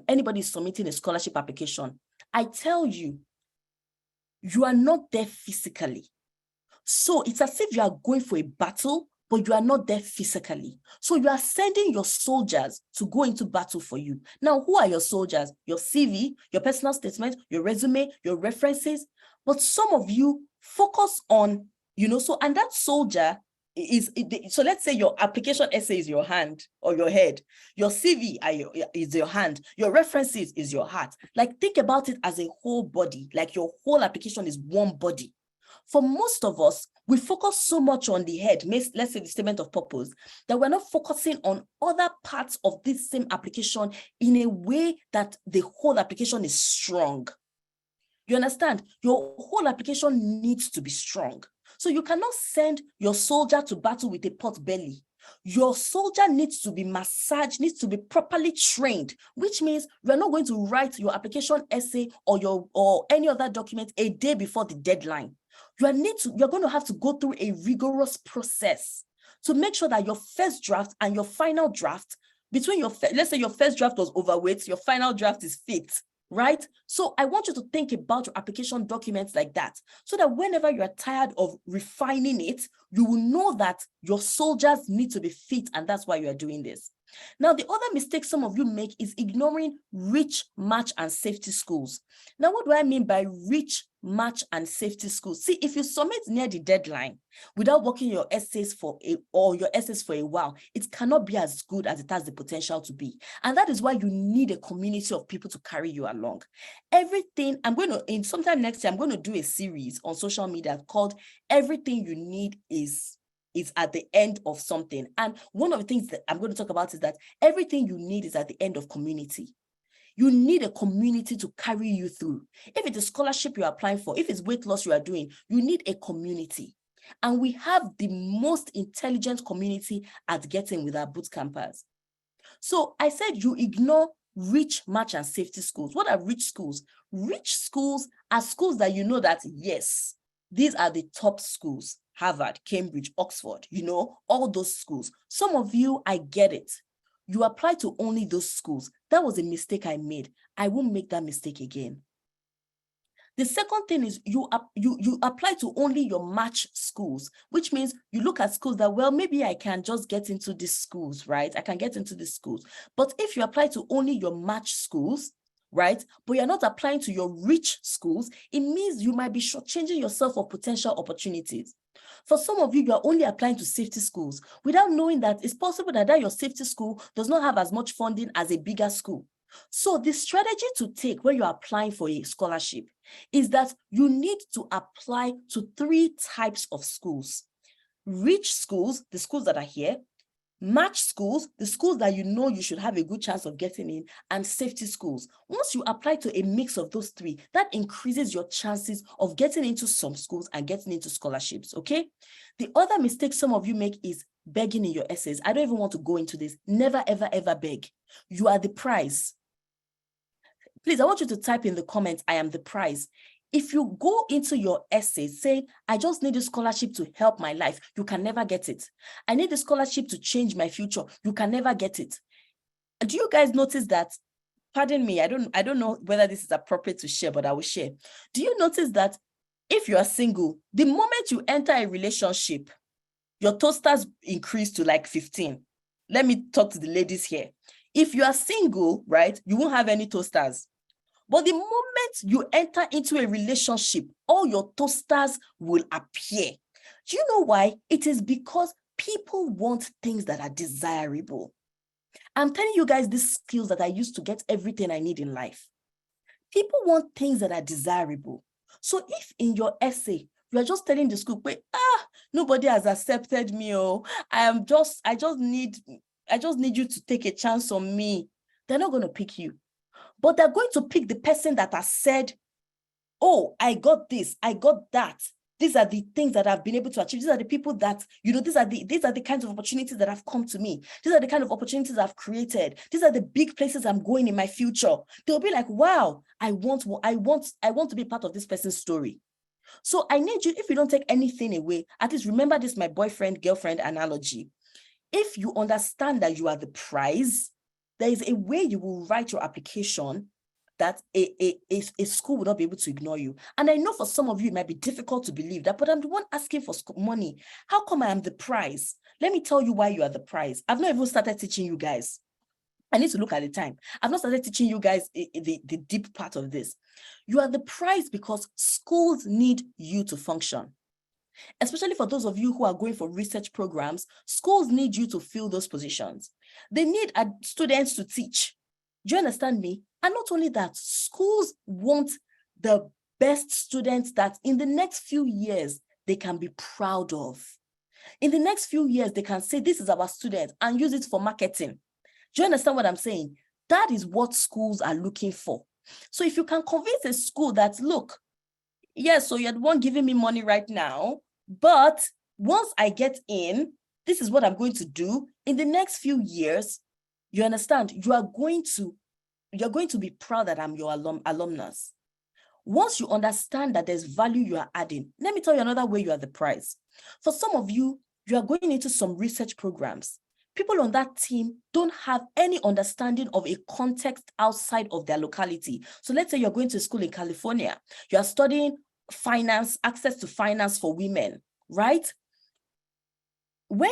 anybody is submitting a scholarship application, I tell you, you are not there physically. So it's as if you are going for a battle, but you are not there physically. So you are sending your soldiers to go into battle for you. Now, who are your soldiers? Your CV, your personal statement, your resume, your references. But some of you focus on, and that soldier so let's say your application essay is your hand or your head, your CV is your hand, your references is your heart. Like, think about it as a whole body, like your whole application is one body. For most of us, we focus so much on the head, let's say the statement of purpose, that we're not focusing on other parts of this same application in a way that the whole application is strong. You understand? Your whole application needs to be strong. So you cannot send your soldier to battle with a pot belly. Your soldier needs to be massaged, needs to be properly trained, which means you're not going to write your application essay or any other document a day before the deadline. You're going to have to go through a rigorous process to make sure that your first draft and your final draft, let's say your first draft was overweight, your final draft is fit. Right? So I want you to think about your application documents like that, so that whenever you're tired of refining it, you will know that your soldiers need to be fit, and that's why you are doing this. Now, the other mistake some of you make is ignoring rich, match, and safety schools. Now, what do I mean by rich, match, and safety schools? See, if you submit near the deadline without working your essays for a while, it cannot be as good as it has the potential to be. And that is why you need a community of people to carry you along. Sometime next year, I'm going to do a series on social media called Everything You Need is at the end of something. And one of the things that I'm going to talk about is that everything you need is at the end of community. You need a community to carry you through. If it's a scholarship you're applying for, if it's weight loss you are doing, you need a community. And we have the most intelligent community at getting with our boot campers. So I said you ignore rich, match, and safety schools. What are rich schools? Rich schools are schools that you know that, yes, these are the top schools. Harvard, Cambridge, Oxford, all those schools. Some of you, I get it. You apply to only those schools. That was a mistake I made. I won't make that mistake again. The second thing is you apply to only your match schools, which means you look at schools that, well, maybe I can just get into these schools, right? I can get into these schools. But if you apply to only your match schools, right, but you're not applying to your rich schools, it means you might be shortchanging yourself of potential opportunities. For some of you, you're only applying to safety schools without knowing that it's possible that your safety school does not have as much funding as a bigger school. So the strategy to take when you're applying for a scholarship is that you need to apply to 3 types of schools. Rich schools, the schools that are here, match schools, the schools that you should have a good chance of getting in, and safety schools. Once you apply to a mix of those 3, that increases your chances of getting into some schools and getting into scholarships, okay? The other mistake some of you make is begging in your essays. I don't even want to go into this. Never, ever, ever beg. You are the prize. Please, I want you to type in the comments, I am the prize. If you go into your essay saying, I just need a scholarship to help my life, you can never get it. I need a scholarship to change my future, you can never get it. Do you guys notice that? Pardon me, I don't know whether this is appropriate to share, but I will share. Do you notice that if you are single, the moment you enter a relationship, your toasters increase to like 15. Let me talk to the ladies here. If you are single, right, you won't have any toasters. But the moment you enter into a relationship, all your toasters will appear. Do you know why? It is because people want things that are desirable. I'm telling you guys these skills that I use to get everything I need in life. People want things that are desirable. So if in your essay, you're just telling the school, wait, nobody has accepted me. Oh, I just need you to take a chance on me. They're not going to pick you. But they're going to pick the person that has said, oh, I got this, I got that. These are the things that I've been able to achieve. These are the people that, these are the kinds of opportunities that have come to me. These are the kind of opportunities I've created. These are the big places I'm going in my future. They'll be like, wow, I want to be part of this person's story. So I need you, if you don't take anything away, at least remember this, my boyfriend, girlfriend analogy. If you understand that you are the prize, there is a way you will write your application that a school will not be able to ignore you. And I know for some of you, it might be difficult to believe that, but I'm the one asking for money. How come I am the prize? Let me tell you why you are the prize. I've not even started teaching you guys. I need to look at the time. I've not started teaching you guys the deep part of this. You are the prize because schools need you to function. Especially for those of you who are going for research programs, schools need you to fill those positions. They need students to teach. Do you understand me? And not only that, schools want the best students that in the next few years, they can be proud of. In the next few years, they can say, this is our student and use it for marketing. Do you understand what I'm saying? That is what schools are looking for. So if you can convince a school that, look, yes, so you're the one giving me money right now, but once I get in, this is what I'm going to do. In the next few years, you understand, you're going to be proud that I'm your alumnus. Once you understand that there's value you are adding, let me tell you another way you are the prize. For some of you, you are going into some research programs. People on that team don't have any understanding of a context outside of their locality. So let's say you're going to school in California, you are studying finance, access to finance for women, right? When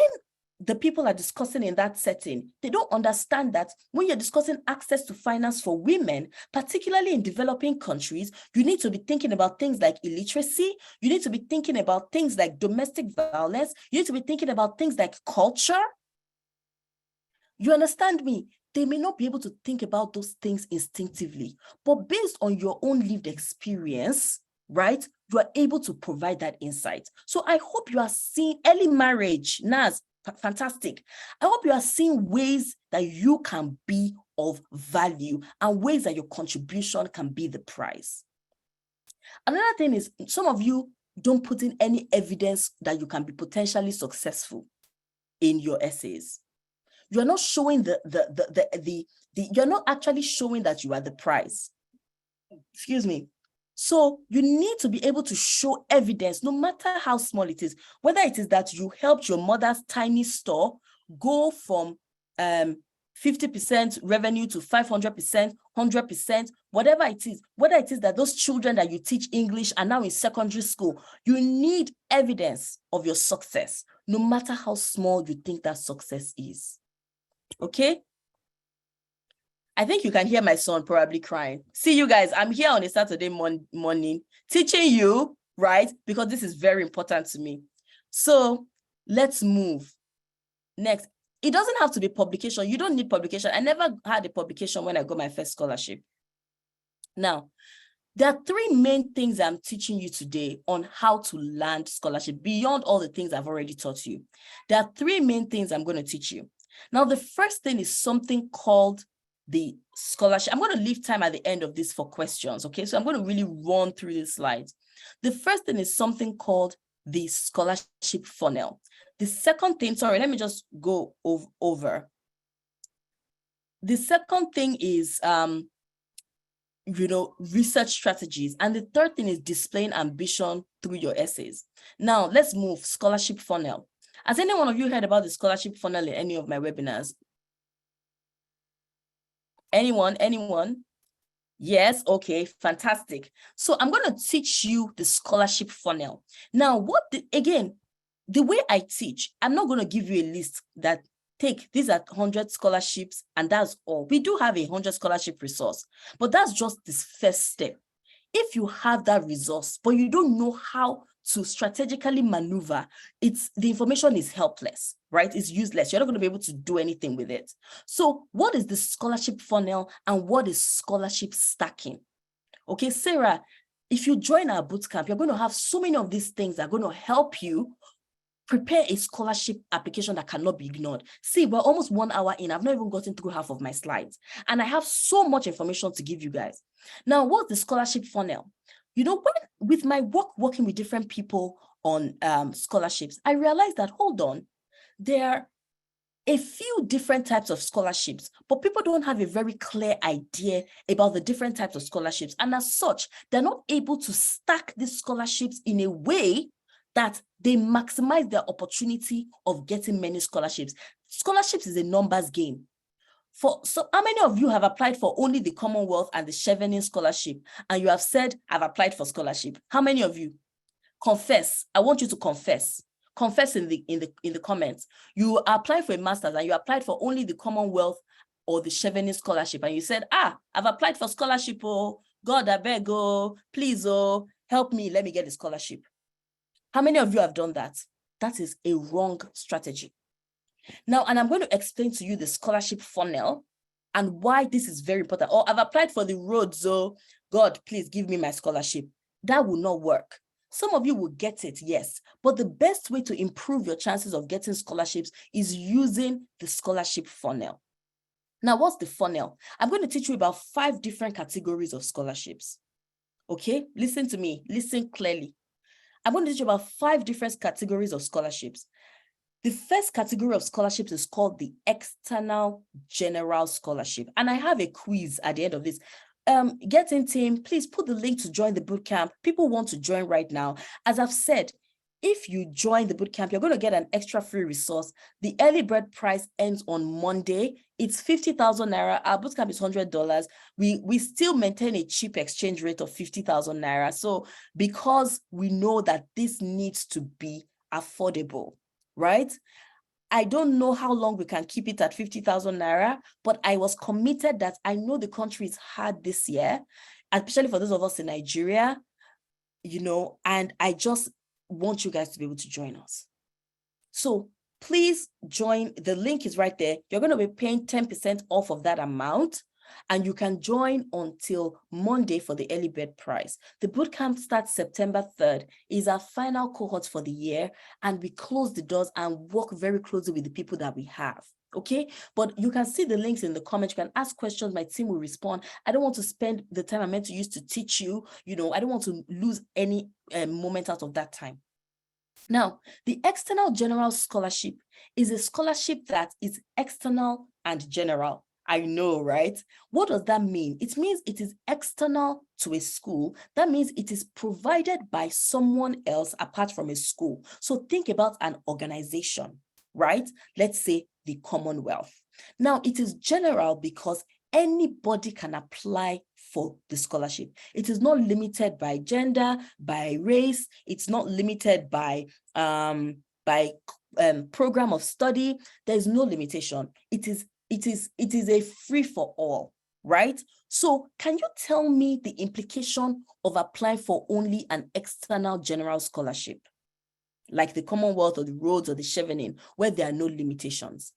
the people are discussing in that setting, they don't understand that when you're discussing access to finance for women, particularly in developing countries, you need to be thinking about things like illiteracy. You need to be thinking about things like domestic violence. You need to be thinking about things like culture. You understand me? They may not be able to think about those things instinctively, but based on your own lived experience, right, you are able to provide that insight. So I hope you are seeing early marriage, Naz, fantastic. I hope you are seeing ways that you can be of value and ways that your contribution can be the prize. Another thing is, some of you don't put in any evidence that you can be potentially successful in your essays. You're not showing you're not actually showing that you are the prize. Excuse me. So you need to be able to show evidence, no matter how small it is, whether it is that you helped your mother's tiny store go from 50% revenue to 500%, 100%, whatever it is, whether it is that those children that you teach English are now in secondary school, you need evidence of your success, no matter how small you think that success is. Okay? I think you can hear my son probably crying. See you guys, I'm here on a Saturday morning teaching you, right? Because this is very important to me. So let's move. Next, it doesn't have to be publication. You don't need publication. I never had a publication when I got my first scholarship. Now, there are three main things I'm teaching you today on how to land scholarship beyond all the things I've already taught you. There are three main things I'm going to teach you. Now, the first thing is something called the scholarship. I'm going to leave time at the end of this for questions, okay? So I'm going to really run through these slides. The first thing is something called the scholarship funnel. The second thing, sorry, let me just go over. The second thing is research strategies. And the third thing is displaying ambition through your essays. Now, let's move scholarship funnel. Has any one of you heard about the scholarship funnel in any of my webinars? Anyone? Yes, okay, fantastic. So I'm going to teach you the scholarship funnel. Now, the way I teach, I'm not going to give you a list that these are 100 scholarships and that's all. We do have a 100 scholarship resource, but that's just this first step. If you have that resource, but you don't know how to strategically maneuver, the information is helpless, right? It's useless. You're not going to be able to do anything with it. So what is the scholarship funnel and what is scholarship stacking? Okay, Sarah, if you join our bootcamp, you're going to have so many of these things that are going to help you prepare a scholarship application that cannot be ignored. See, we're almost 1 hour in. I've not even gotten through half of my slides. And I have so much information to give you guys. Now, what's the scholarship funnel? With my working with different people on scholarships, I realized that, hold on, there are a few different types of scholarships, but people don't have a very clear idea about the different types of scholarships. And as such, they're not able to stack these scholarships in a way that they maximize their opportunity of getting many scholarships. Scholarships is a numbers game. So how many of you have applied for only the Commonwealth and the Chevening scholarship, and you have said, I've applied for scholarship? How many of you? Confess. I want you to confess. Confess in the comments. You applied for a master's and you applied for only the Commonwealth or the Chevening scholarship, and you said, I've applied for scholarship. Oh, God, I beg, oh, please, oh, help me. Let me get the scholarship. How many of you have done that? That is a wrong strategy. Now, and I'm going to explain to you the scholarship funnel and why this is very important. I've applied for the roads, so God, please give me my scholarship. That will not work. Some of you will get it, yes, but the best way to improve your chances of getting scholarships is using the scholarship funnel. Now, what's the funnel? I'm going to teach you about 5 different categories of scholarships. Okay, listen to me, listen clearly. I'm going to teach you about 5 different categories of scholarships. The first category of scholarships is called the external general scholarship. And I have a quiz at the end of this. Get in team, please put the link to join the bootcamp. People want to join right now. As I've said, if you join the bootcamp, you're going to get an extra free resource. The early bird price ends on Monday. It's 50,000 naira. Our bootcamp is $100. We still maintain a cheap exchange rate of 50,000 naira. So because we know that this needs to be affordable, right? I don't know how long we can keep it at 50,000 naira, but I was committed that I know the country is hard this year, especially for those of us in Nigeria, and I just want you guys to be able to join us. So please join. The link is right there. You're going to be paying 10% off of that amount, and you can join until Monday for the early bird price. The bootcamp starts September 3rd, is our final cohort for the year, and we close the doors and work very closely with the people that we have. Okay, but you can see the links in the comments. You can ask questions. My team will respond. I don't want to spend the time I'm meant to use to teach you. I don't want to lose any moment out of that time. Now, the external general scholarship is a scholarship that is external and general. I know, right? What does that mean? It means it is external to a school. That means it is provided by someone else apart from a school. So think about an organization, right? Let's say the Commonwealth. Now, it is general because anybody can apply for the scholarship. It is not limited by gender, by race. It's not limited by program of study. There's no limitation. It is a free for all, right? So can you tell me the implication of applying for only an external general scholarship, like the Commonwealth or the Rhodes or the Chevening, where there are no limitations?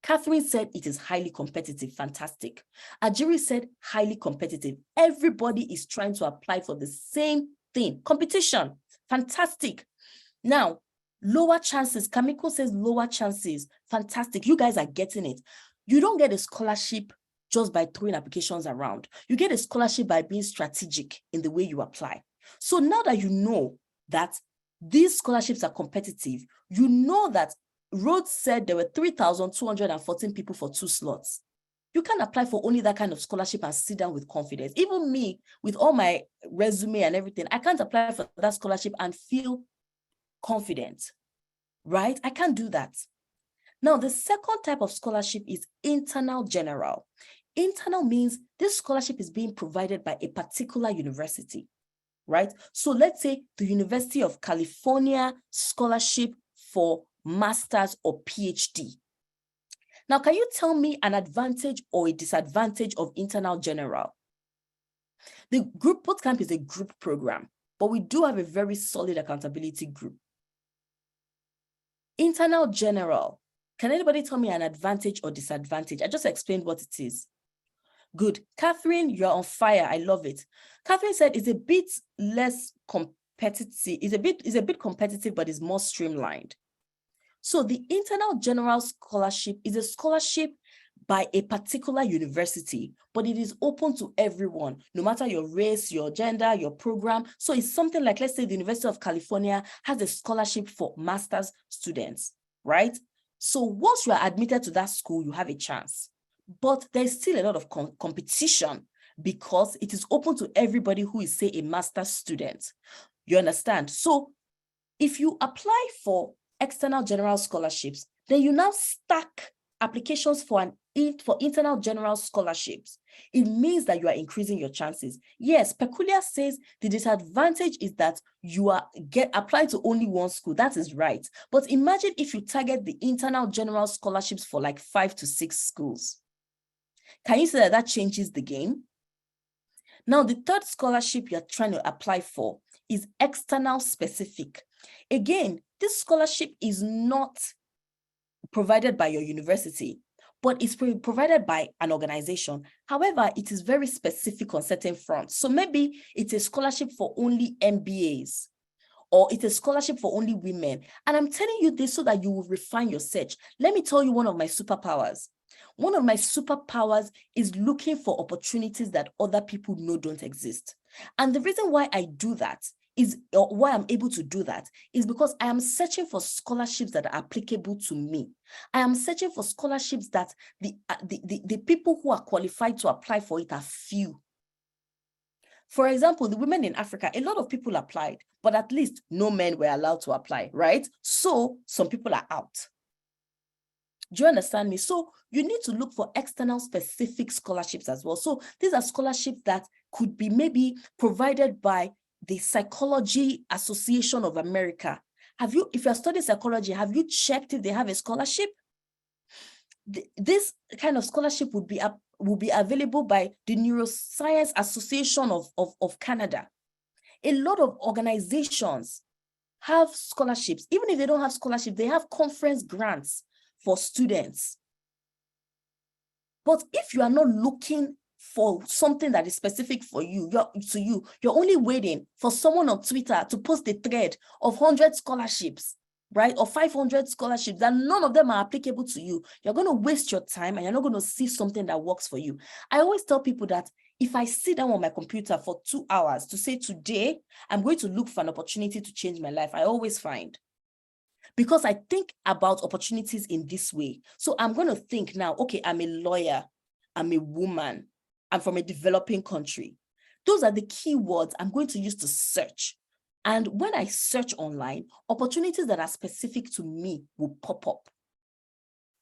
Catherine said it is highly competitive. Fantastic. Ajiri said highly competitive. Everybody is trying to apply for the same thing. Competition. Fantastic. Now, lower chances. Kamiko says lower chances. Fantastic. You guys are getting it. You don't get a scholarship just by throwing applications around. You get a scholarship by being strategic in the way you apply. So now that you know that these scholarships are competitive, you know that Rhodes said there were 3,214 people for 2 slots. You can't apply for only that kind of scholarship and sit down with confidence. Even me, with all my resume and everything, I can't apply for that scholarship and feel confident, right? I can't do that. Now, the second type of scholarship is internal general. Internal means this scholarship is being provided by a particular university, right? So let's say the University of California scholarship for master's or PhD. Now, can you tell me an advantage or a disadvantage of internal general? The group bootcamp is a group program, but we do have a very solid accountability group. Internal general, can anybody tell me an advantage or disadvantage? I just explained what it is. Good. Catherine, you're on fire. I love it. Catherine said it's a bit less competitive. It's a bit competitive, but it's more streamlined. So the internal general scholarship is a scholarship by a particular university, but it is open to everyone, no matter your race, your gender, your program. So it's something like, let's say the University of California has a scholarship for master's students, right? So once you are admitted to that school, you have a chance. But there's still a lot of competition because it is open to everybody who is, say, a master's student. You understand? So if you apply for external general scholarships, then you now stack applications for internal general scholarships. It means that you are increasing your chances. Yes, Peculiar says the disadvantage is that you apply to only one school. That is right. But imagine if you target the internal general scholarships for like 5 to 6 schools. Can you say that changes the game? Now, the third scholarship you're trying to apply for is external specific. Again, this scholarship is not provided by your university, but it's provided by an organization. However, it is very specific on certain fronts. So maybe it's a scholarship for only MBAs, or it's a scholarship for only women. And I'm telling you this so that you will refine your search. Let me tell you one of my superpowers. One of my superpowers is looking for opportunities that other people know don't exist. And the reason why I do that is, or why I'm able to do that, is because I am searching for scholarships that are applicable to me. I am searching for scholarships that the people who are qualified to apply for it are few. For example, the women in Africa, a lot of people applied, but at least no men were allowed to apply, right? So some people are out. Do you understand me? So you need to look for external specific scholarships as well. So these are scholarships that could be maybe provided by the Psychology Association of America. If you're studying psychology, have you checked if they have a scholarship? This kind of scholarship will be available by the Neuroscience Association of Canada. A lot of organizations have scholarships. Even if they don't have scholarships, they have conference grants for students. But if you are not looking for something that is specific for you, you're only waiting for someone on Twitter to post a thread of 100 scholarships, right? Or 500 scholarships, and none of them are applicable to you. You're going to waste your time and you're not going to see something that works for you. I always tell people that if I sit down on my computer for 2 hours to say, today, I'm going to look for an opportunity to change my life, I always find. Because I think about opportunities in this way. So I'm going to think now, okay, I'm a lawyer, I'm a woman, I'm from a developing country. Those are the keywords I'm going to use to search. And when I search online, opportunities that are specific to me will pop up.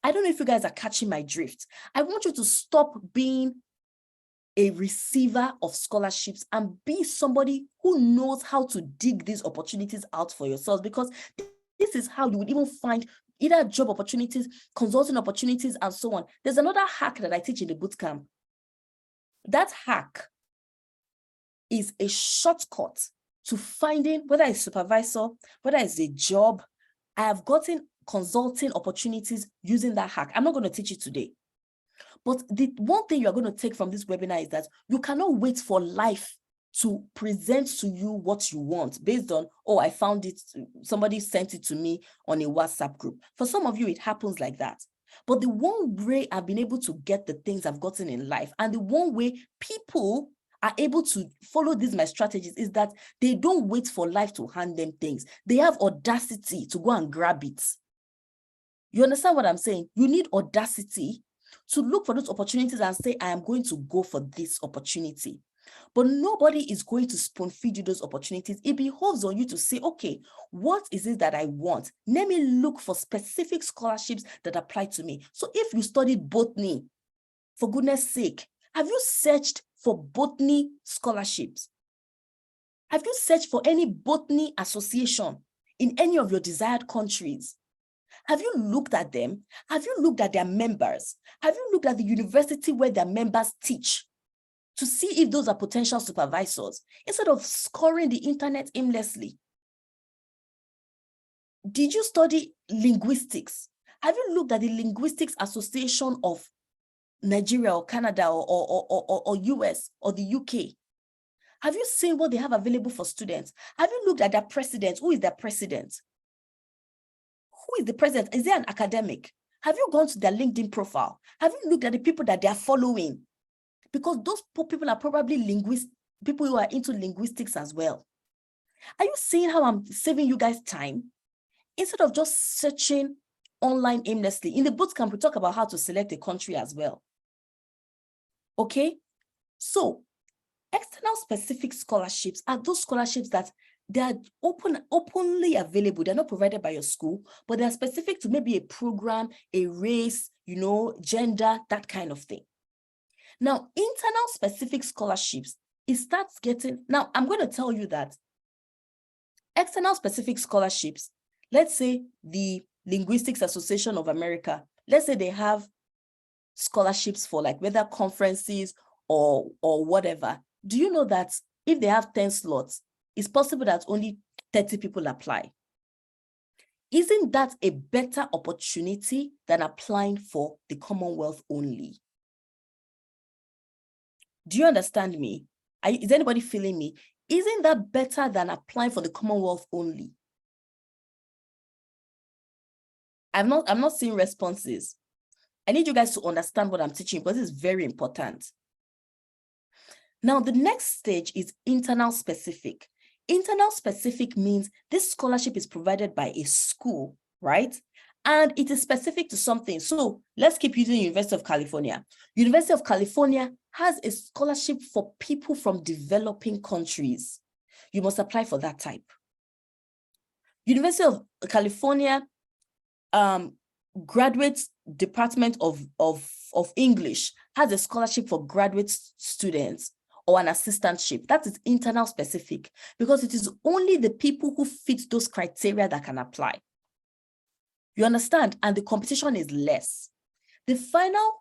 I don't know if you guys are catching my drift. I want you to stop being a receiver of scholarships and be somebody who knows how to dig these opportunities out for yourselves, because this is how you would even find either job opportunities, consulting opportunities, and so on. There's another hack that I teach in the bootcamp. That hack is a shortcut to finding, whether it's supervisor, whether it's a job. I have gotten consulting opportunities using that hack. I'm not going to teach it today. But the one thing you're going to take from this webinar is that you cannot wait for life to present to you what you want based on, oh, I found it, somebody sent it to me on a WhatsApp group. For some of you, it happens like that. But the one way I've been able to get the things I've gotten in life, and the one way people are able to follow these my strategies, is that they don't wait for life to hand them things. They have audacity to go and grab it. You understand what I'm saying? You need audacity to look for those opportunities and say, I am going to go for this opportunity. But nobody is going to spoon feed you those opportunities. It behoves on you to say, okay, what is it that I want? Let me look for specific scholarships that apply to me. So if you studied botany, for goodness sake, have you searched for botany scholarships? Have you searched for any botany association in any of your desired countries? Have you looked at them? Have you looked at their members? Have you looked at the university where their members teach to see if those are potential supervisors instead of scoring the internet aimlessly? Did you study linguistics? Have you looked at the Linguistics Association of Nigeria or Canada or US or the UK? Have you seen what they have available for students? Have you looked at their president? Who is their president? Who is the president? Is there an academic? Have you gone to their LinkedIn profile? Have you looked at the people that they are following? Because those people are probably people who are into linguistics as well. Are you seeing how I'm saving you guys time? Instead of just searching online aimlessly. In the bootcamp, we talk about how to select a country as well. Okay? So, external specific scholarships are those scholarships that they are openly available. They're not provided by your school, but they're specific to maybe a program, a race, gender, that kind of thing. Now, internal specific scholarships, it starts getting, now I'm going to tell you that external specific scholarships, let's say the Linguistics Association of America, let's say they have scholarships for like whether conferences or whatever. Do you know that if they have 10 slots, it's possible that only 30 people apply? Isn't that a better opportunity than applying for the Commonwealth only? Do you understand me? Is anybody feeling me? Isn't that better than applying for the Commonwealth only? I'm not seeing responses. I need you guys to understand what I'm teaching because it's very important. Now, the next stage is internal specific. Internal specific means this scholarship is provided by a school, right? And it is specific to something. So let's keep using University of California. University of California has a scholarship for people from developing countries. You must apply for that type. University of California Graduate Department of English has a scholarship for graduate students or an assistantship. That is internal specific because it is only the people who fit those criteria that can apply. You understand? And the competition is less. The final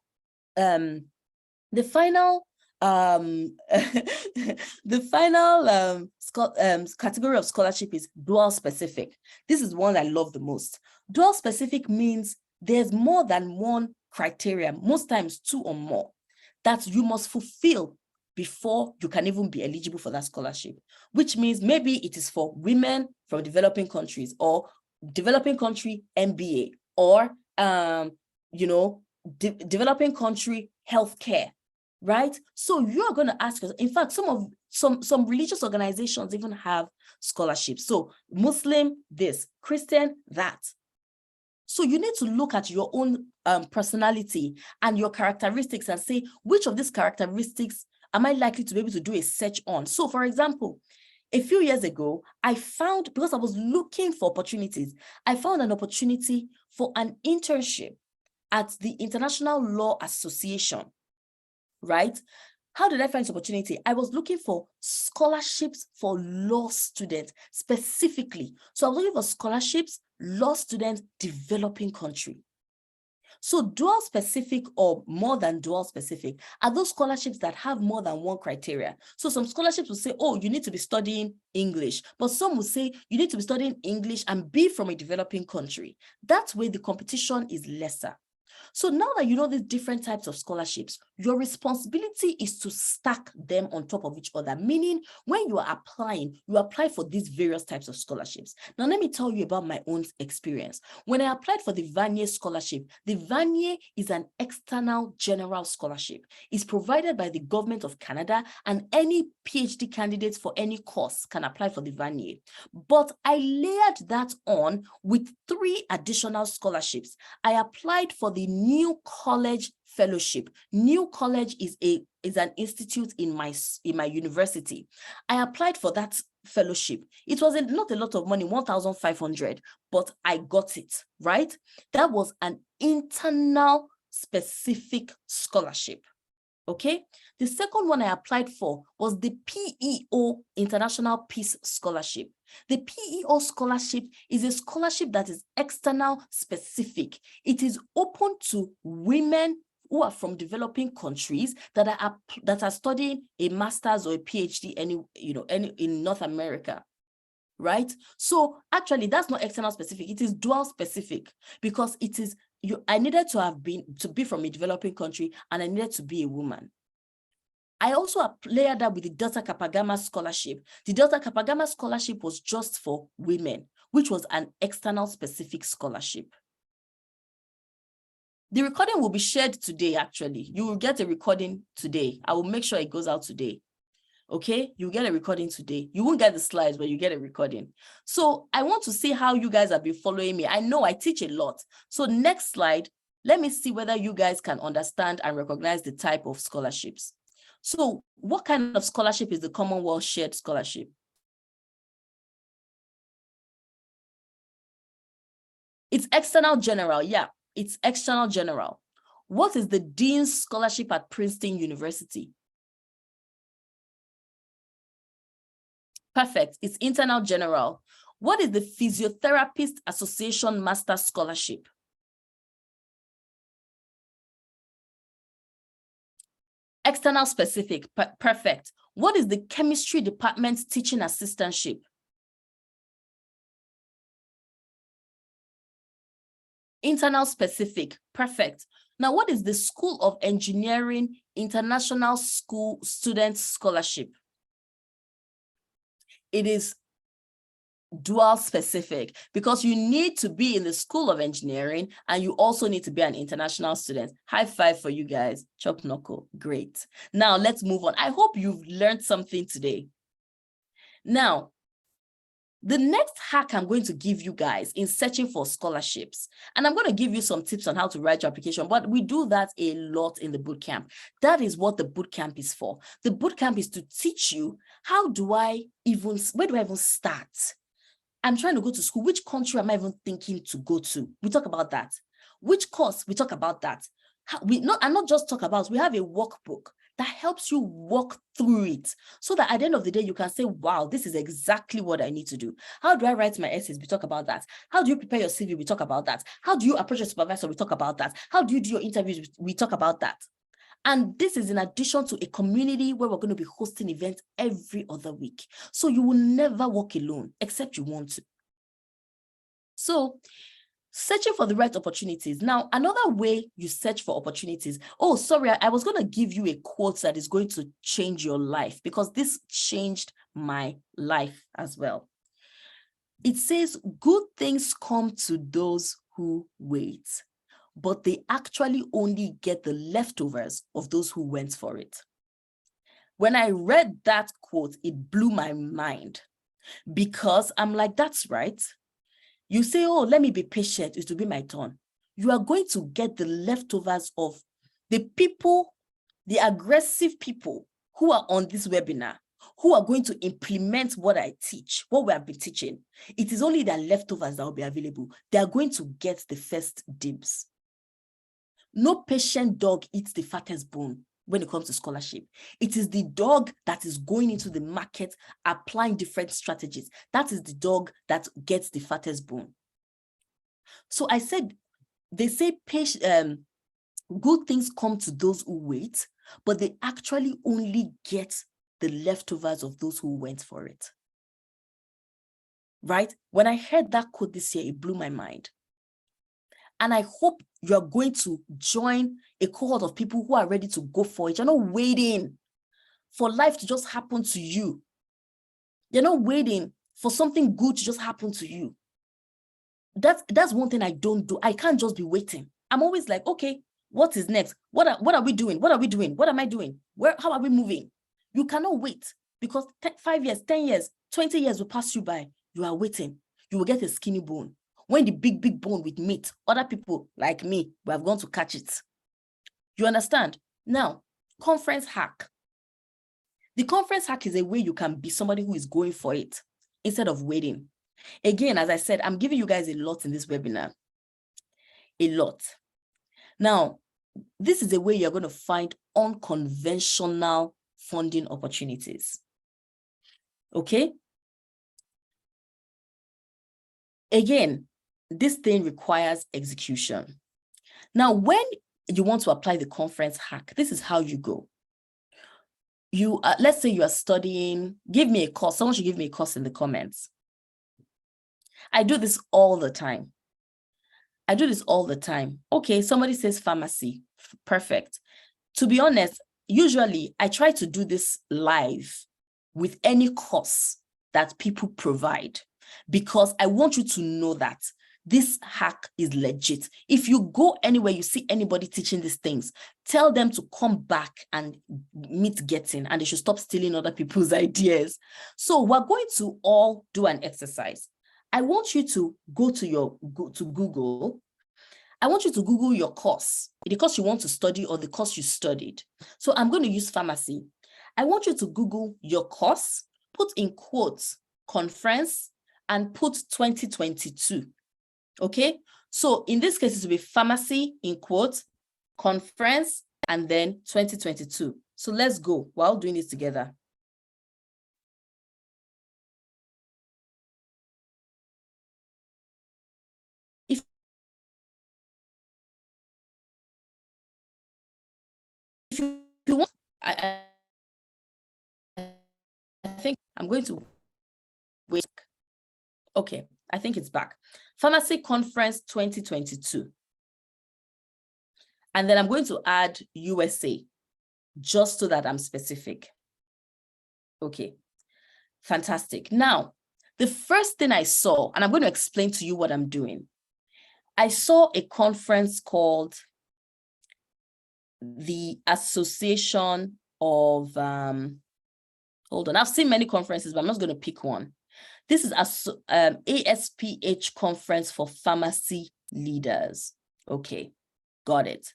category of scholarship is dual specific. This is one I love the most. Dual specific means there's more than one criteria, most times 2 or more, that you must fulfill before you can even be eligible for that scholarship, which means maybe it is for women from developing countries or developing country MBA or, developing country healthcare, right? So you're going to ask us, in fact, some religious organizations even have scholarships. So Muslim, this, Christian, that. So you need to look at your own personality and your characteristics and say, which of these characteristics am I likely to be able to do a search on? So for example, a few years ago, I found, because I was looking for opportunities, I found an opportunity for an internship at the International Law Association, right? How did I find this opportunity? I was looking for scholarships for law students specifically. So I was looking for scholarships, law students, developing country. So dual specific or more than dual specific are those scholarships that have more than one criteria. So some scholarships will say, oh, you need to be studying English, but some will say you need to be studying English and be from a developing country. That way the competition is lesser. So now that you know these different types of scholarships, your responsibility is to stack them on top of each other, meaning when you are applying, you apply for these various types of scholarships. Now, let me tell you about my own experience. When I applied for the Vanier scholarship, the Vanier is an external general scholarship. It's provided by the government of Canada, and any PhD candidates for any course can apply for the Vanier. But I layered that on with 3 additional scholarships. I applied for the New College Fellowship. New College is an institute in my university. I applied for that fellowship. It was not a lot of money, 1,500, but I got it, right? That was an internal specific scholarship. Okay. The second one I applied for was the PEO International Peace Scholarship. The PEO scholarship is a scholarship that is external specific. It is open to women who are from developing countries that are studying a master's or a PhD in North America. Right? So actually, that's not external specific. It is dual specific, because it is I needed to be from a developing country, and I needed to be a woman. I also layered that with the Delta Kappa Gamma Scholarship. The Delta Kappa Gamma Scholarship was just for women, which was an external specific scholarship. The recording will be shared today, actually. You will get a recording today. I will make sure it goes out today. Okay, you get a recording today. You won't get the slides, but you get a recording. So I want to see how you guys have been following me. I know I teach a lot. So next slide, let me see whether you guys can understand and recognize the type of scholarships. So what kind of scholarship is the Commonwealth Shared Scholarship? It's external general. Yeah, it's external general. What is the Dean's Scholarship at Princeton University? Perfect. It's internal general. What is the Physiotherapist Association Master Scholarship? External specific. Perfect. What is the Chemistry Department Teaching Assistantship? Internal specific. Perfect. Now, what is the School of Engineering International School Student Scholarship? It is dual specific, because you need to be in the School of Engineering and you also need to be an international student. High five for you guys. Chop knuckle. Great. Now let's move on. I hope you've learned something today. Now, the next hack I'm going to give you guys in searching for scholarships, and I'm going to give you some tips on how to write your application, but we do that a lot in the bootcamp. That is what the bootcamp is for. The bootcamp is to teach you where do I even start? I'm trying to go to school. Which country am I even thinking to go to? We talk about that. Which course? We talk about that. And not just talk about, we have a workbook that helps you walk through it, so that at the end of the day, you can say, wow, this is exactly what I need to do. How do I write my essays? We talk about that. How do you prepare your CV? We talk about that. How do you approach your supervisor? We talk about that. How do you do your interviews? We talk about that. And this is in addition to a community where we're going to be hosting events every other week. So you will never walk alone, except you want to. So searching for the right opportunities. Now, another way you search for opportunities. Oh, sorry, I was going to give you a quote that is going to change your life, because this changed my life as well. It says, good things come to those who wait, but they actually only get the leftovers of those who went for it. When I read that quote, it blew my mind, because I'm like, that's right. You say, oh, let me be patient, it will be my turn. You are going to get the leftovers of the people, the aggressive people who are on this webinar, who are going to implement what I teach, what we have been teaching. It is only their leftovers that will be available. They are going to get the first dibs. No patient dog eats the fattest bone when it comes to scholarship. It is the dog that is going into the market, applying different strategies. That is the dog that gets the fattest bone. So I said, they say good things come to those who wait, but they actually only get the leftovers of those who went for it. Right? When I heard that quote this year, it blew my mind. And I hope you're going to join a cohort of people who are ready to go for it. You're not waiting for life to just happen to you. You're not waiting for something good to just happen to you. That's one thing I don't do. I can't just be waiting. I'm always like, okay, what is next? What are we doing? What are we doing? What am I doing? How are we moving? You cannot wait, because 5 years, 10 years, 20 years will pass you by. You are waiting. You will get a skinny bone. When the big bone with meat, other people like me, we have gone to catch it. You understand? Now, conference hack. The conference hack is a way you can be somebody who is going for it instead of waiting. Again, as I said, I'm giving you guys a lot in this webinar. A lot. Now, this is a way you're going to find unconventional funding opportunities. Okay? Again, this thing requires execution. Now, when you want to apply the conference hack, this is how you go. You let's say you are studying, give me a course. Someone should give me a course in the comments. I do this all the time. Okay, somebody says pharmacy. Perfect. To be honest, usually I try to do this live with any course that people provide, because I want you to know that this hack is legit. If you go anywhere, you see anybody teaching these things, tell them to come back and meet getting, and they should stop stealing other people's ideas. So we're going to all do an exercise. I want you to go to Google. I want you to Google your course, the course you want to study or the course you studied. So I'm going to use pharmacy. I want you to Google your course, put in quotes, conference, and put 2022. Okay, so in this case, it will be pharmacy in quotes, conference, and then 2022. So let's go. We're all doing this together. If you want, I think I'm going to wait. Okay, I think it's back. Pharmacy Conference 2022. And then I'm going to add USA, just so that I'm specific. Okay, fantastic. Now, the first thing I saw, and I'm going to explain to you what I'm doing. I saw a conference called the Association of, hold on, I've seen many conferences, but I'm not going to pick one. This is ASPH Conference for Pharmacy Leaders. Okay, got it.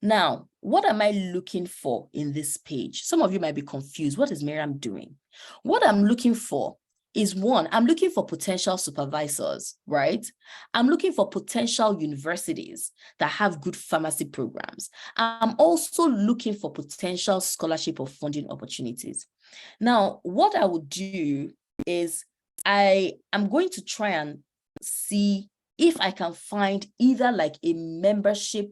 Now, what am I looking for in this page? Some of you might be confused. What is Miriam doing? What I'm looking for is, one, I'm looking for potential supervisors, right? I'm looking for potential universities that have good pharmacy programs. I'm also looking for potential scholarship or funding opportunities. Now, what I would do is I am going to try and see if I can find either like a membership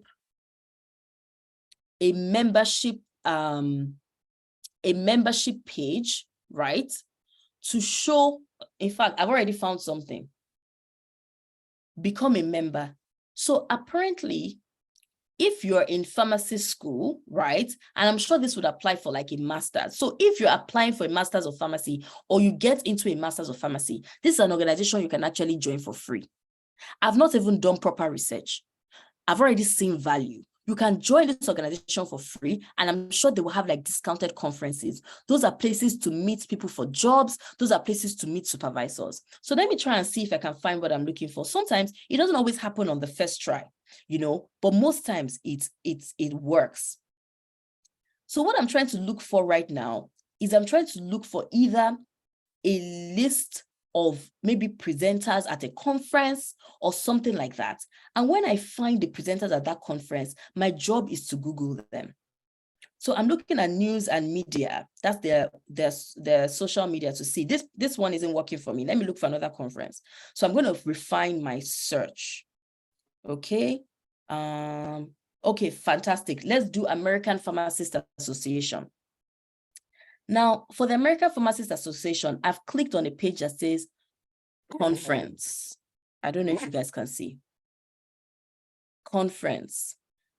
page, right? To show, in fact, I've already found something. Become a member. So apparently, if you're in pharmacy school, right? And I'm sure this would apply for like a master's. So if you're applying for a master's of pharmacy, or you get into a master's of pharmacy, this is an organization you can actually join for free. I've not even done proper research. I've already seen value. You can join this organization for free, and I'm sure they will have like discounted conferences. Those are places to meet people for jobs. Those are places to meet supervisors. So let me try and see if I can find what I'm looking for. Sometimes it doesn't always happen on the first try, you know, but most times it works. So what I'm trying to look for right now is I'm trying to look for either a list of maybe presenters at a conference or something like that. And when I find the presenters at that conference, my job is to Google them. So I'm looking at news and media. That's their social media to see. This one isn't working for me. Let me look for another conference. So I'm going to refine my search. Okay. Okay, fantastic. Let's do American Pharmacists Association. Now, for the American Pharmacists Association, I've clicked on a page that says conference. I don't know if you guys can see. Conference.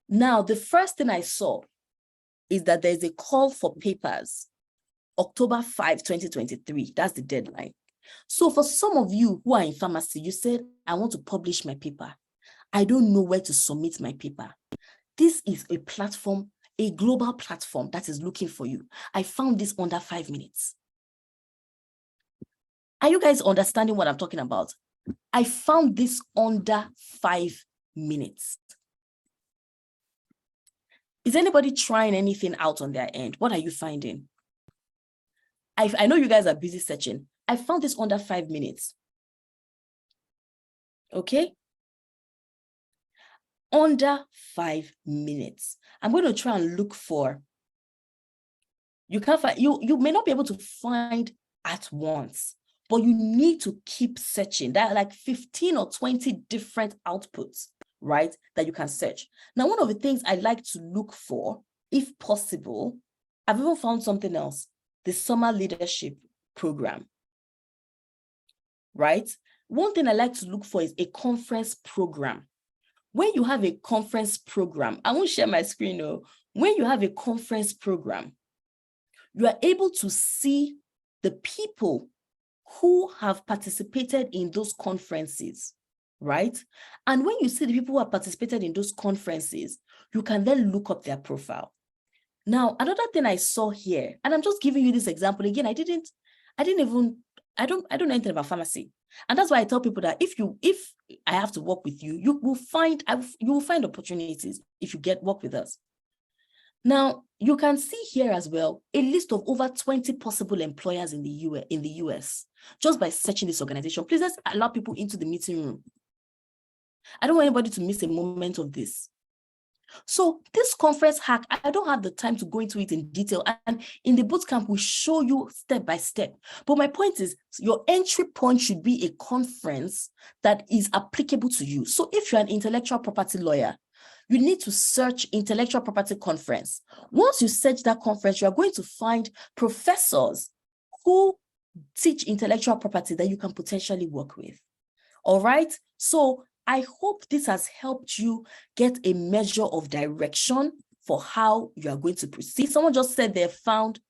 Now, the first thing I saw is that there's a call for papers, October 5, 2023. That's the deadline. So for some of you who are in pharmacy, you said, I want to publish my paper. I don't know where to submit my paper. This is a platform, a global platform that is looking for you. I found this under 5 minutes. Are you guys understanding what I'm talking about? I found this under 5 minutes. Is anybody trying anything out on their end? What are you finding? I know you guys are busy searching. I found this under 5 minutes. Okay? Under 5 minutes. I'm going to try and look for, you can't find, you may not be able to find at once, but you need to keep searching. There are like 15 or 20 different outputs, right, that you can search. Now, one of the things I like to look for, if possible, I've even found something else, the summer leadership program, right? One thing I like to look for is a conference program. When you have a conference program, I won't share my screen, no. When you have a conference program, you are able to see the people who have participated in those conferences, right? And when you see the people who have participated in those conferences, you can then look up their profile. Now, another thing I saw here, and I'm just giving you this example again, I don't know anything about pharmacy. And that's why I tell people that if I have to work with you, you will find opportunities if you work with us. Now, you can see here as well a list of over 20 possible employers in the US just by searching this organization. Please, let's allow people into the meeting room. I don't want anybody to miss a moment of this. So this conference hack, I don't have the time to go into it in detail. And in the bootcamp, we show you step by step. But my point is, your entry point should be a conference that is applicable to you. So if you're an intellectual property lawyer, you need to search intellectual property conference. Once you search that conference, you are going to find professors who teach intellectual property that you can potentially work with. All right. So I hope this has helped you get a measure of direction for how you are going to proceed. Someone just said they found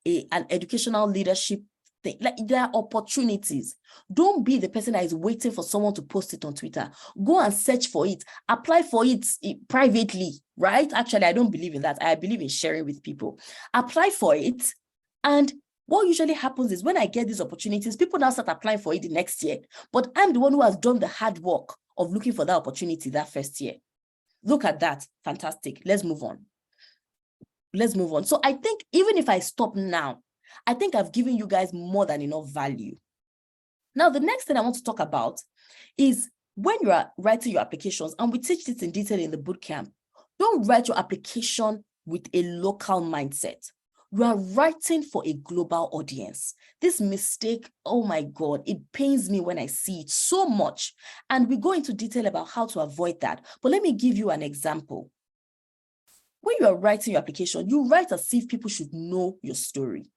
an educational leadership thing. Like, there are opportunities. Don't be the person that is waiting for someone to post it on Twitter. Go and search for it. Apply for it privately, right? Actually, I don't believe in that. I believe in sharing with people. Apply for it. And what usually happens is when I get these opportunities, people now start applying for it the next year. But I'm the one who has done the hard work of looking for that opportunity that first year. Look at that. Fantastic. Let's move on. So I think even if I stop now, I think I've given you guys more than enough value. Now, the next thing I want to talk about is when you are writing your applications, and we teach this in detail in the bootcamp, don't write your application with a local mindset. You are writing for a global audience. This mistake, oh my God, it pains me when I see it so much. And we go into detail about how to avoid that. But let me give you an example. When you are writing your application, you write as if people should know your story,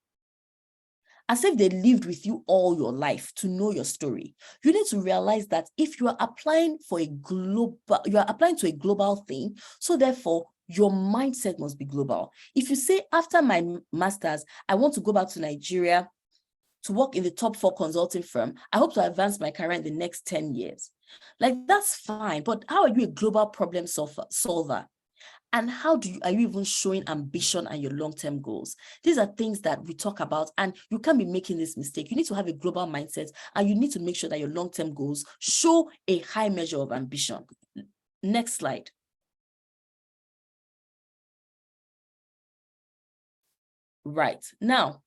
as if they lived with you all your life to know your story. You need to realize that if you are applying to a global thing, so therefore your mindset must be global. If you say, after my master's, I want to go back to Nigeria to work in the top 4 consulting firm, I hope to advance my career in the next 10 years. Like, that's fine, but how are you a global problem solver? And how are you even showing ambition and your long-term goals? These are things that we talk about, and you can't be making this mistake. You need to have a global mindset, and you need to make sure that your long-term goals show a high measure of ambition. Next slide. Right. Now,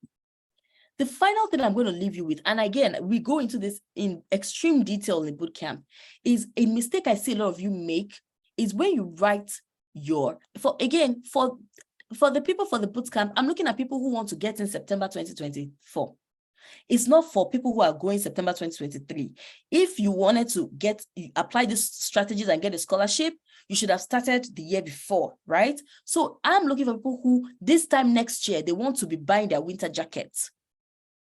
the final thing I'm going to leave you with, and again, we go into this in extreme detail in the bootcamp, is a mistake I see a lot of you make is when you write for the people for the bootcamp, I'm looking at people who want to get in September 2024. It's not for people who are going September 2023. If you wanted to apply these strategies and get a scholarship, you should have started the year before, right? So I'm looking for people who this time next year, they want to be buying their winter jackets.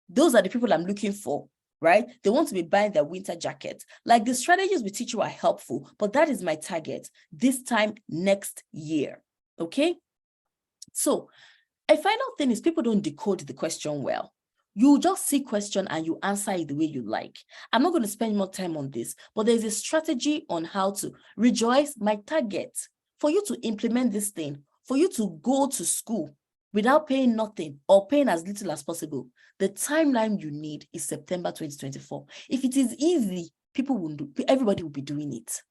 Those are the people I'm looking for, right? They want to be buying their winter jackets. Like, the strategies we teach you are helpful, but that is my target this time next year, okay? So a final thing is people don't decode the question well. You just see question and you answer it the way you like. I'm not going to spend more time on this, but there's a strategy on how to rejoice. My target for you to implement this thing, for you to go to school without paying nothing or paying as little as possible. The timeline you need is September 2024. If it is easy, everybody will be doing it,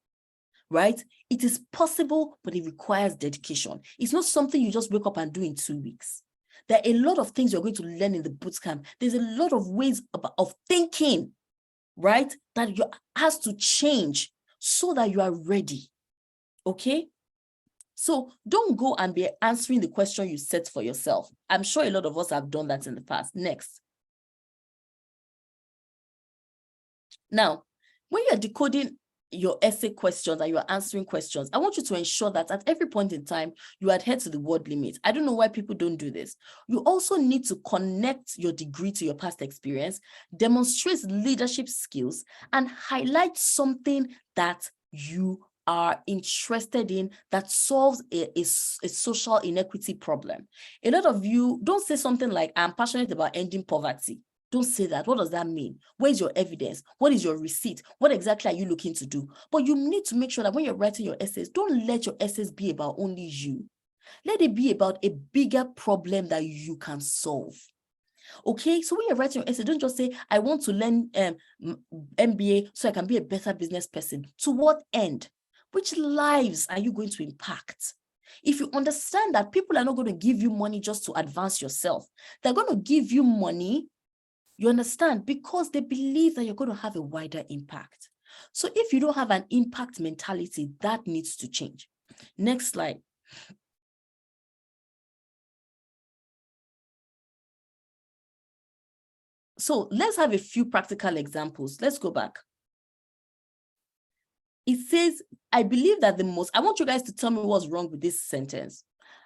right? It is possible, but it requires dedication. It's not something you just wake up and do in 2 weeks. There are a lot of things you're going to learn in the bootcamp. There's a lot of ways of thinking, right, that has to change so that you are ready, okay? So don't go and be answering the question you set for yourself. I'm sure a lot of us have done that in the past. Next. Now, when you're decoding your essay questions and you're answering questions, I want you to ensure that at every point in time, you adhere to the word limit. I don't know why people don't do this. You also need to connect your degree to your past experience, demonstrate leadership skills, and highlight something that you are interested in that solves a social inequity problem. A lot of you don't say something like, I'm passionate about ending poverty. Don't say that. What does that mean? Where's your evidence? What is your receipt? What exactly are you looking to do? But you need to make sure that when you're writing your essays, don't let your essays be about only you. Let it be about a bigger problem that you can solve. Okay, so when you're writing your essay, don't just say, I want to learn MBA so I can be a better business person. To what end? Which lives are you going to impact? If you understand that people are not going to give you money just to advance yourself, they're going to give you money, you understand, because they believe that you're going to have a wider impact. So if you don't have an impact mentality, that needs to change. Next slide. So let's have a few practical examples. Let's go back. It says, I believe that I want you guys to tell me what's wrong with this sentence.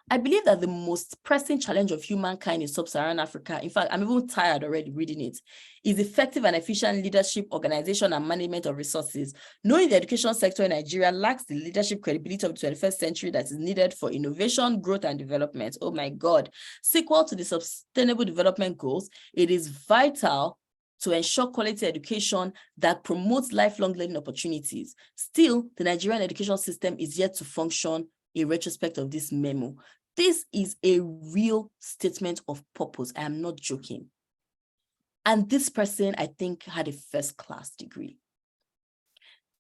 I believe that the most pressing challenge of humankind in sub-Saharan Africa, in fact, I'm even tired already reading it, is effective and efficient leadership, organization, and management of resources. Knowing the education sector in Nigeria lacks the leadership credibility of the 21st century that is needed for innovation, growth, and development. Oh my God. Sequel to the Sustainable Development Goals, it is vital to ensure quality education that promotes lifelong learning opportunities. Still, the Nigerian education system is yet to function in retrospect of this memo. This is a real statement of purpose. I am not joking. And this person, I think, had a first-class degree.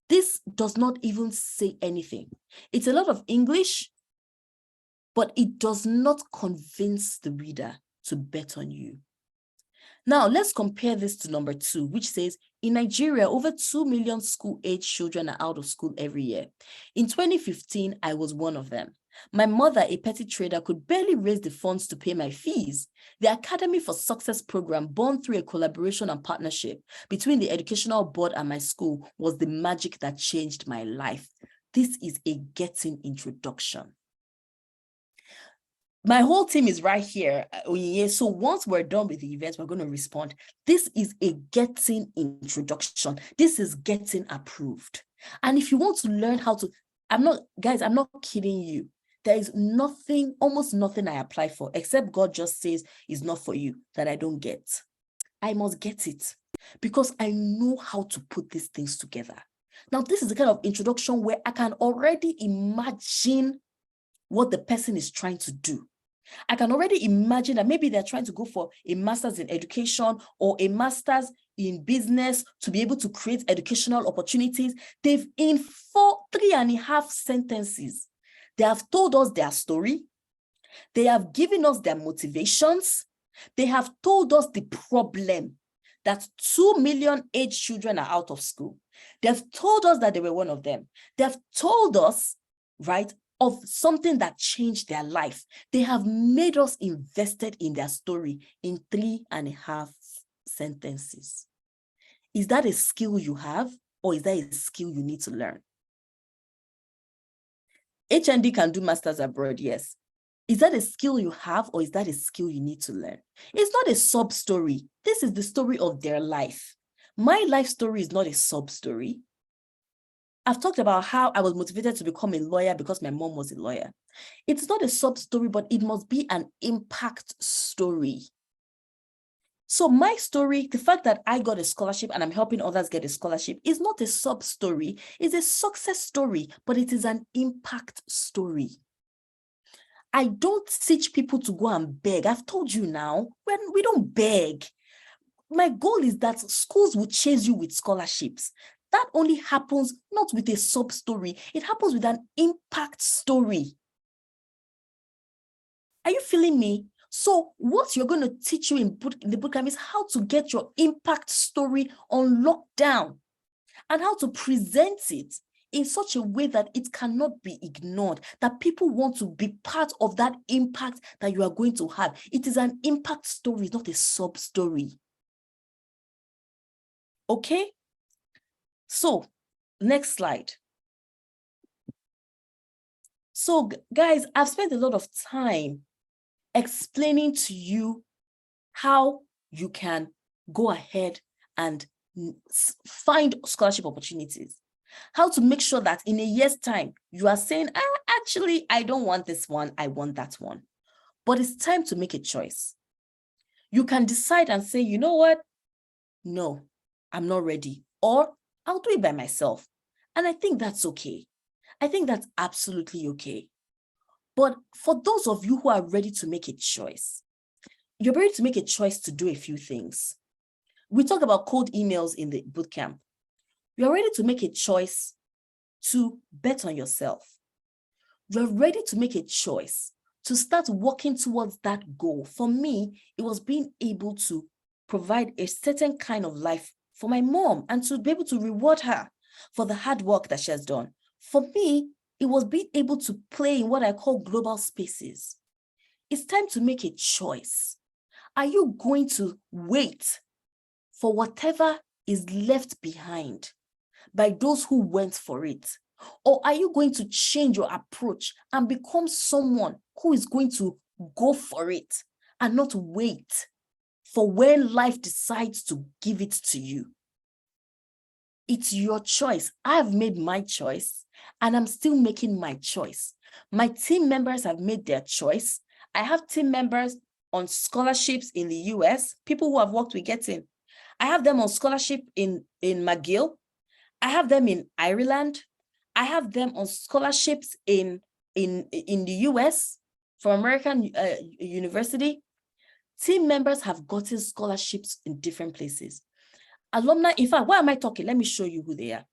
This does not even say anything. It's a lot of English, but it does not convince the reader to bet on you. Now, let's compare this to number 2, which says, in Nigeria, over 2 million school-age children are out of school every year. In 2015, I was one of them. My mother, a petty trader, could barely raise the funds to pay my fees. The Academy for Success program, born through a collaboration and partnership between the educational board and my school, was the magic that changed my life. This is a getting introduction. My whole team is right here. So once we're done with the event, we're going to respond. This is a getting introduction. This is getting approved. And if you want to learn how to, I'm not kidding you. There is nothing, almost nothing I apply for, except God just says it's not for you, that I don't get. I must get it because I know how to put these things together. Now, this is the kind of introduction where I can already imagine what the person is trying to do. I can already imagine that maybe they're trying to go for a master's in education or a master's in business to be able to create educational opportunities. They've in 3.5 sentences, they have told us their story. They have given us their motivations. They have told us the problem that 2 million age children are out of school. They've told us that they were one of them. They've told us, right, of something that changed their life. They have made us invested in their story in 3.5 sentences. Is that a skill you have, or is that a skill you need to learn? HND can do masters abroad, yes. Is that a skill you have, or is that a skill you need to learn? It's not a sub story. This is the story of their life. My life story is not a sub story. I've talked about how I was motivated to become a lawyer because my mom was a lawyer. It's not a sub story, but it must be an impact story. So my story, the fact that I got a scholarship and I'm helping others get a scholarship, is not a sub story. It's a success story, but it is an impact story. I don't teach people to go and beg. I've told you now, when we don't beg. My goal is that schools will chase you with scholarships. that only happens not with a sub story, it happens with an impact story. Are you feeling me? So what you're going to teach you in the bootcamp is how to get your impact story on lockdown and how to present it in such a way that it cannot be ignored, that people want to be part of that impact that you are going to have. It is an impact story, not a sub story. Okay? So, next slide. So, guys, I've spent a lot of time explaining to you how you can go ahead and find scholarship opportunities. How to make sure that in a year's time, you are saying, actually, I don't want this one, I want that one. But it's time to make a choice. You can decide and say, you know what? No, I'm not ready. Or I'll do it by myself. And I think that's okay. I think that's absolutely okay. But for those of you who are ready to make a choice, you're ready to make a choice to do a few things. We talk about cold emails in the bootcamp. You're ready to make a choice to bet on yourself. You're ready to make a choice to start working towards that goal. For me, it was being able to provide a certain kind of life for my mom and to be able to reward her for the hard work that she has done. For me, it was being able to play in what I call global spaces. It's time to make a choice. Are you going to wait for whatever is left behind by those who went for it? Or are you going to change your approach and become someone who is going to go for it and not wait for when life decides to give it to you? It's your choice. I've made my choice and I'm still making my choice. My team members have made their choice. I have team members on scholarships in the US, people who have worked with Getting. I have them on scholarship in McGill. I have them in Ireland. I have them on scholarships in the US from American University. Team members have gotten scholarships in different places. Alumni, in fact, why am I talking? Let me show you who they are.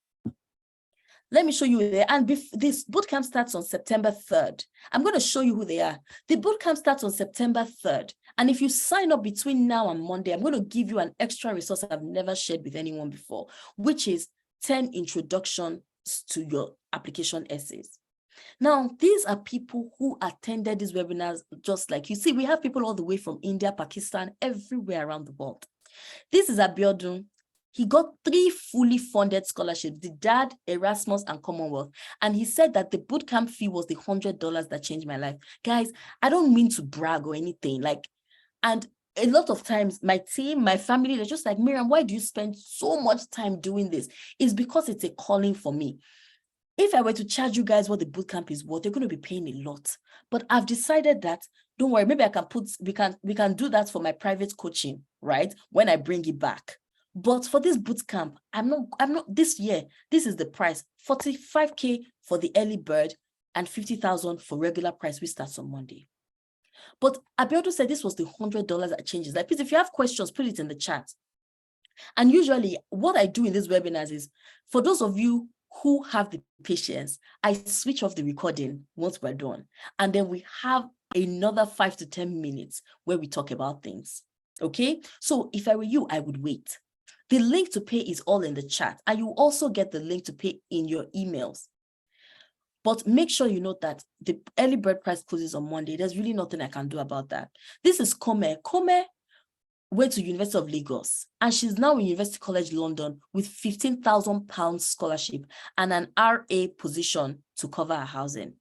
Let me show you who they are. And this bootcamp starts on September 3rd. I'm going to show you who they are. The bootcamp starts on September 3rd. And if you sign up between now and Monday, I'm going to give you an extra resource I've never shared with anyone before, which is 10 introductions to your application essays. Now, these are people who attended these webinars just like you. See, we have people all the way from India, Pakistan, everywhere around the world. This is Abiodun. He got 3 fully funded scholarships, the DAD, Erasmus, and Commonwealth. And he said that the bootcamp fee was the $100 that changed my life. Guys, I don't mean to brag or anything. And a lot of times my team, my family, they're just like, Miriam, why do you spend so much time doing this? It's because it's a calling for me. If I were to charge you guys what the bootcamp is worth, you're going to be paying a lot. But I've decided that, don't worry, maybe we can do that for my private coaching, right? When I bring it back. But for this bootcamp, I'm not this year, this is the price, 45K for the early bird and 50,000 for regular price, which starts on Monday. But Abiodun said this was the $100 that changes. Like, please, if you have questions, put it in the chat. And usually what I do in these webinars is, for those of you who have the patience, I switch off the recording once we're done. And then we have another 5 to 10 minutes where we talk about things. Okay? So if I were you, I would wait. The link to pay is all in the chat. And you also get the link to pay in your emails. But make sure you note that the early bird price closes on Monday. There's really nothing I can do about that. This is Kome. Kome went to University of Lagos, and she's now in University College London with £15,000 scholarship and an RA position to cover her housing.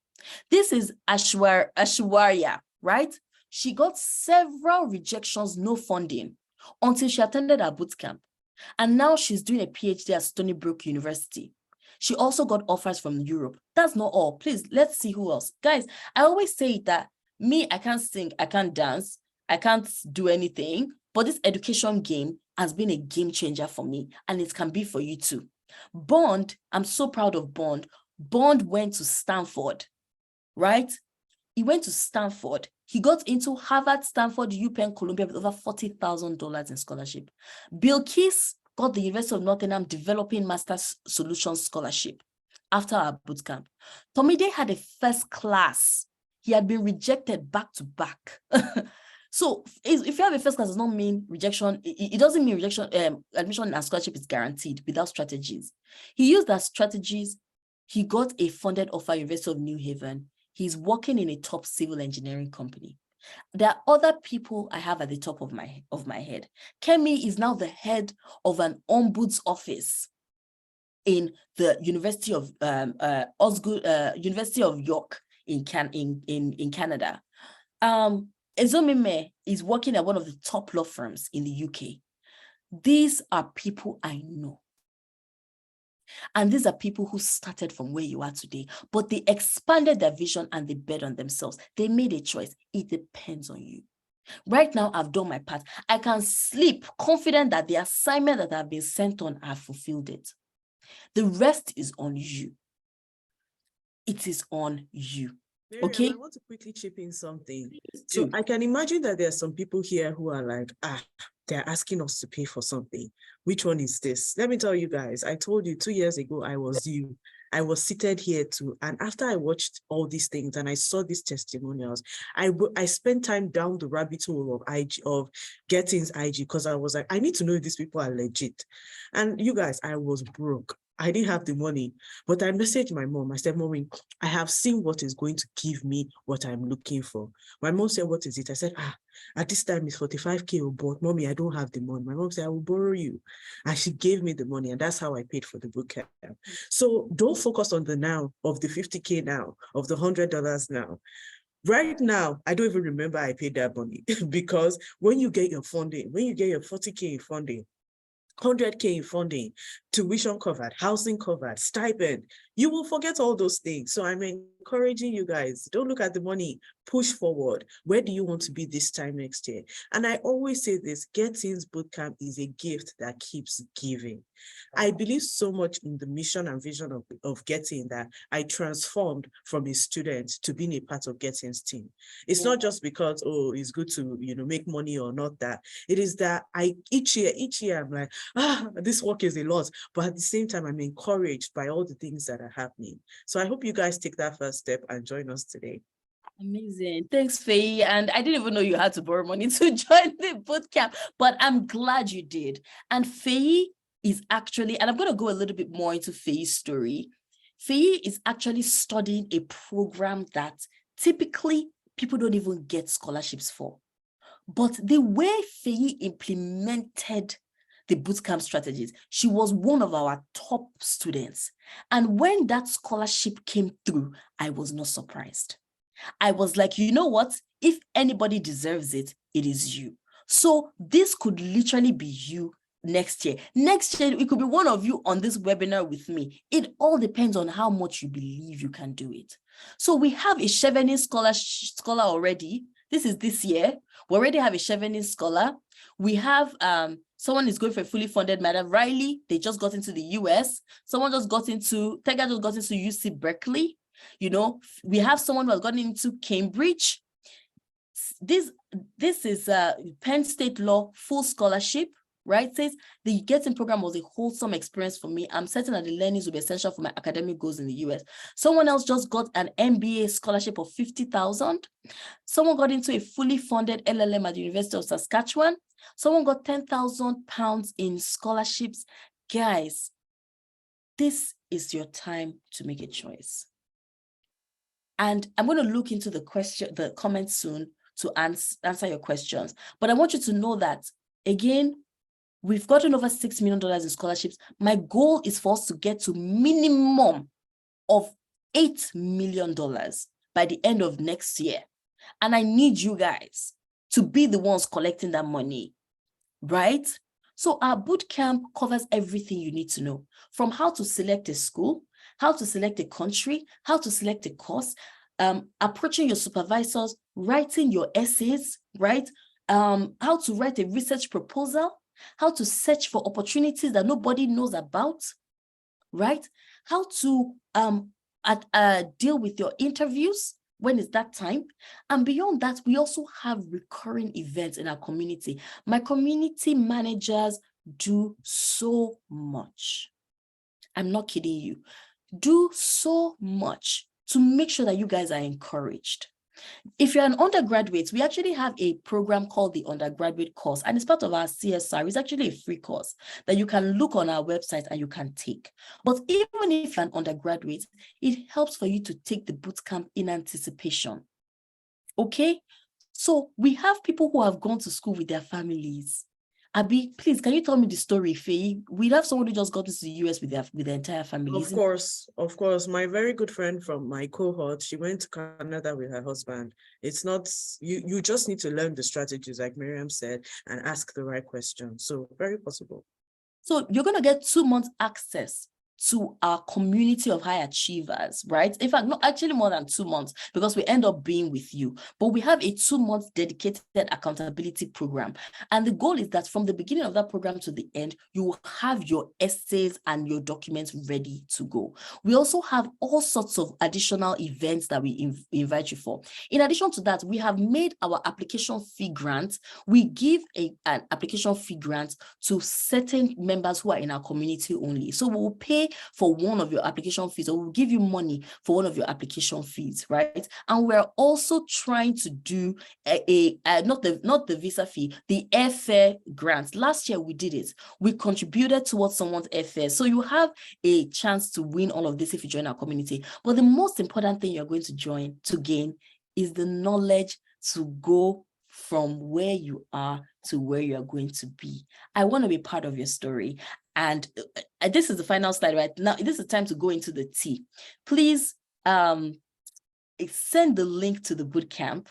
This is Ashwarya, right? She got several rejections, no funding, until she attended her bootcamp. And now she's doing a PhD at Stony Brook University. She also got offers from Europe. That's not all. Please, let's see who else. Guys, I always say that I can't sing, I can't dance, I can't do anything. But this education game has been a game changer for me, and it can be for you too. Bond, I'm so proud of Bond. Bond went to Stanford, right? He went to Stanford. He got into Harvard, Stanford, UPenn, Columbia with over $40,000 in scholarship. Bilkis got the University of Nottingham Developing Master's Solutions Scholarship after our bootcamp. Tomide had a first class. He had been rejected back to back. So if you have a first class, it does not mean rejection. It doesn't mean rejection. Admission and scholarship is guaranteed without strategies. He used that strategies. He got a funded offer at University of New Haven. He's working in a top civil engineering company. There are other people I have at the top of my head. Kemi is now the head of an ombuds office in the University of University of York in Canada. Ezomime is working at one of the top law firms in the UK. These are people I know. And these are people who started from where you are today, but they expanded their vision and they bet on themselves. They made a choice. It depends on you. Right now, I've done my part. I can sleep confident that the assignment that I've been sent on, I've fulfilled it. The rest is on you. It is on you. Miriam, okay? I want to quickly chip in something. So I can imagine that there are some people here who are like, they're asking us to pay for something. Which one is this? Let me tell you guys, I told you 2 years ago, I was seated here too. And after I watched all these things and I saw these testimonials, I spent time down the rabbit hole of Getting's IG because I was like, I need to know if these people are legit. And you guys, I was broke. I didn't have the money, but I messaged my mom. I said, Mommy, I have seen what is going to give me what I'm looking for. My mom said, what is it? I said, at this time it's 45K, but Mommy, I don't have the money. My mom said, I will borrow you. And she gave me the money, and that's how I paid for the boot camp. So don't focus on the now of the 50K now, of the $100 now. Right now, I don't even remember I paid that money because when you get your funding, when you get your 40K in funding, 100K in funding, tuition covered, housing covered, stipend, you will forget all those things. So I'm encouraging you guys, don't look at the money, push forward. Where do you want to be this time next year? And I always say this, Gettings Bootcamp is a gift that keeps giving. I believe so much in the mission and vision of Getting that I transformed from a student to being a part of Gettings team. It's not just because, it's good to, make money or not that. It is that each year I'm like, this work is a lot, but at the same time, I'm encouraged by all the things that are happening. So I hope you guys take that first step and join us today. Amazing. Thanks, Faye. And I didn't even know you had to borrow money to join the bootcamp, but I'm glad you did. And Faye is actually, and I'm going to go a little bit more into Faye's story. Faye is actually studying a program that typically people don't even get scholarships for. But the way Faye implemented the bootcamp strategies, she was one of our top students. And when that scholarship came through, I was not surprised. I was like, you know what? If anybody deserves it, it is you. So this could literally be you next year. Next year, it could be one of you on this webinar with me. It all depends on how much you believe you can do it. So we have a Chevening scholar already. This is this year. We already have a Chevening scholar. We have someone is going for a fully funded Madam Riley. They just got into the US. Someone just got into, Tega just got into UC Berkeley. We have someone who has gotten into Cambridge. This is a Penn State Law full scholarship, right? Says the Getting program was a wholesome experience for me. I'm certain that the learnings will be essential for my academic goals in the US. Someone else just got an MBA scholarship of $50,000. Someone got into a fully funded LLM at the University of Saskatchewan. Someone got £10,000 in scholarships. Guys, this is your time to make a choice. And I'm going to look into the comments soon to answer your questions. But I want you to know that, again, we've gotten over $6 million in scholarships. My goal is for us to get to minimum of $8 million by the end of next year. And I need you guys to be the ones collecting that money, right? So our bootcamp covers everything you need to know, from how to select a school, how to select a country, how to select a course, approaching your supervisors, writing your essays, right? How to write a research proposal, how to search for opportunities that nobody knows about, right? How to deal with your interviews when it's that time. And beyond that, we also have recurring events in our community. My community managers do so much. I'm not kidding you. Do so much to make sure that you guys are encouraged. If you're an undergraduate, we actually have a program called the undergraduate course, and it's part of our CSR. It's actually a free course that you can look on our website and you can take. But even if you're an undergraduate, it helps for you to take the bootcamp in anticipation. Okay? So we have people who have gone to school with their families. Abi, please, can you tell me the story, Faye? We have someone who just got to the US with their entire family. Of course. My very good friend from my cohort, she went to Canada with her husband. It's not, you just need to learn the strategies, like Miriam said, and ask the right questions. So very possible. So you're going to get 2 months access to our community of high achievers, right? In fact, not actually more than 2 months, because we end up being with you. But we have a 2 month dedicated accountability program. And the goal is that from the beginning of that program to the end, you will have your essays and your documents ready to go. We also have all sorts of additional events that we invite you for. In addition to that, we have made our application fee grant. We give an application fee grant to certain members who are in our community only. So we will pay for one of your application fees, or we'll give you money for one of your application fees, right? And we're also trying to do not the visa fee, the airfare grant. Last year we did it. We contributed towards someone's airfare. So you have a chance to win all of this if you join our community. But the most important thing you're going to gain is the knowledge to go from where you are to where you're going to be. I want to be part of your story. And this is the final slide right now. This is time to go into the tea. Please send the link to the bootcamp,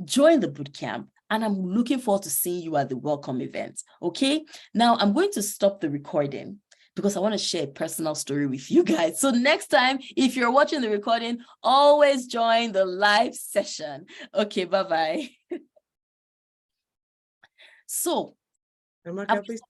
join the bootcamp, and I'm looking forward to seeing you at the welcome event. Okay, now I'm going to stop the recording because I want to share a personal story with you guys. So next time, if you're watching the recording, always join the live session. Okay, bye-bye. So, Amaka, please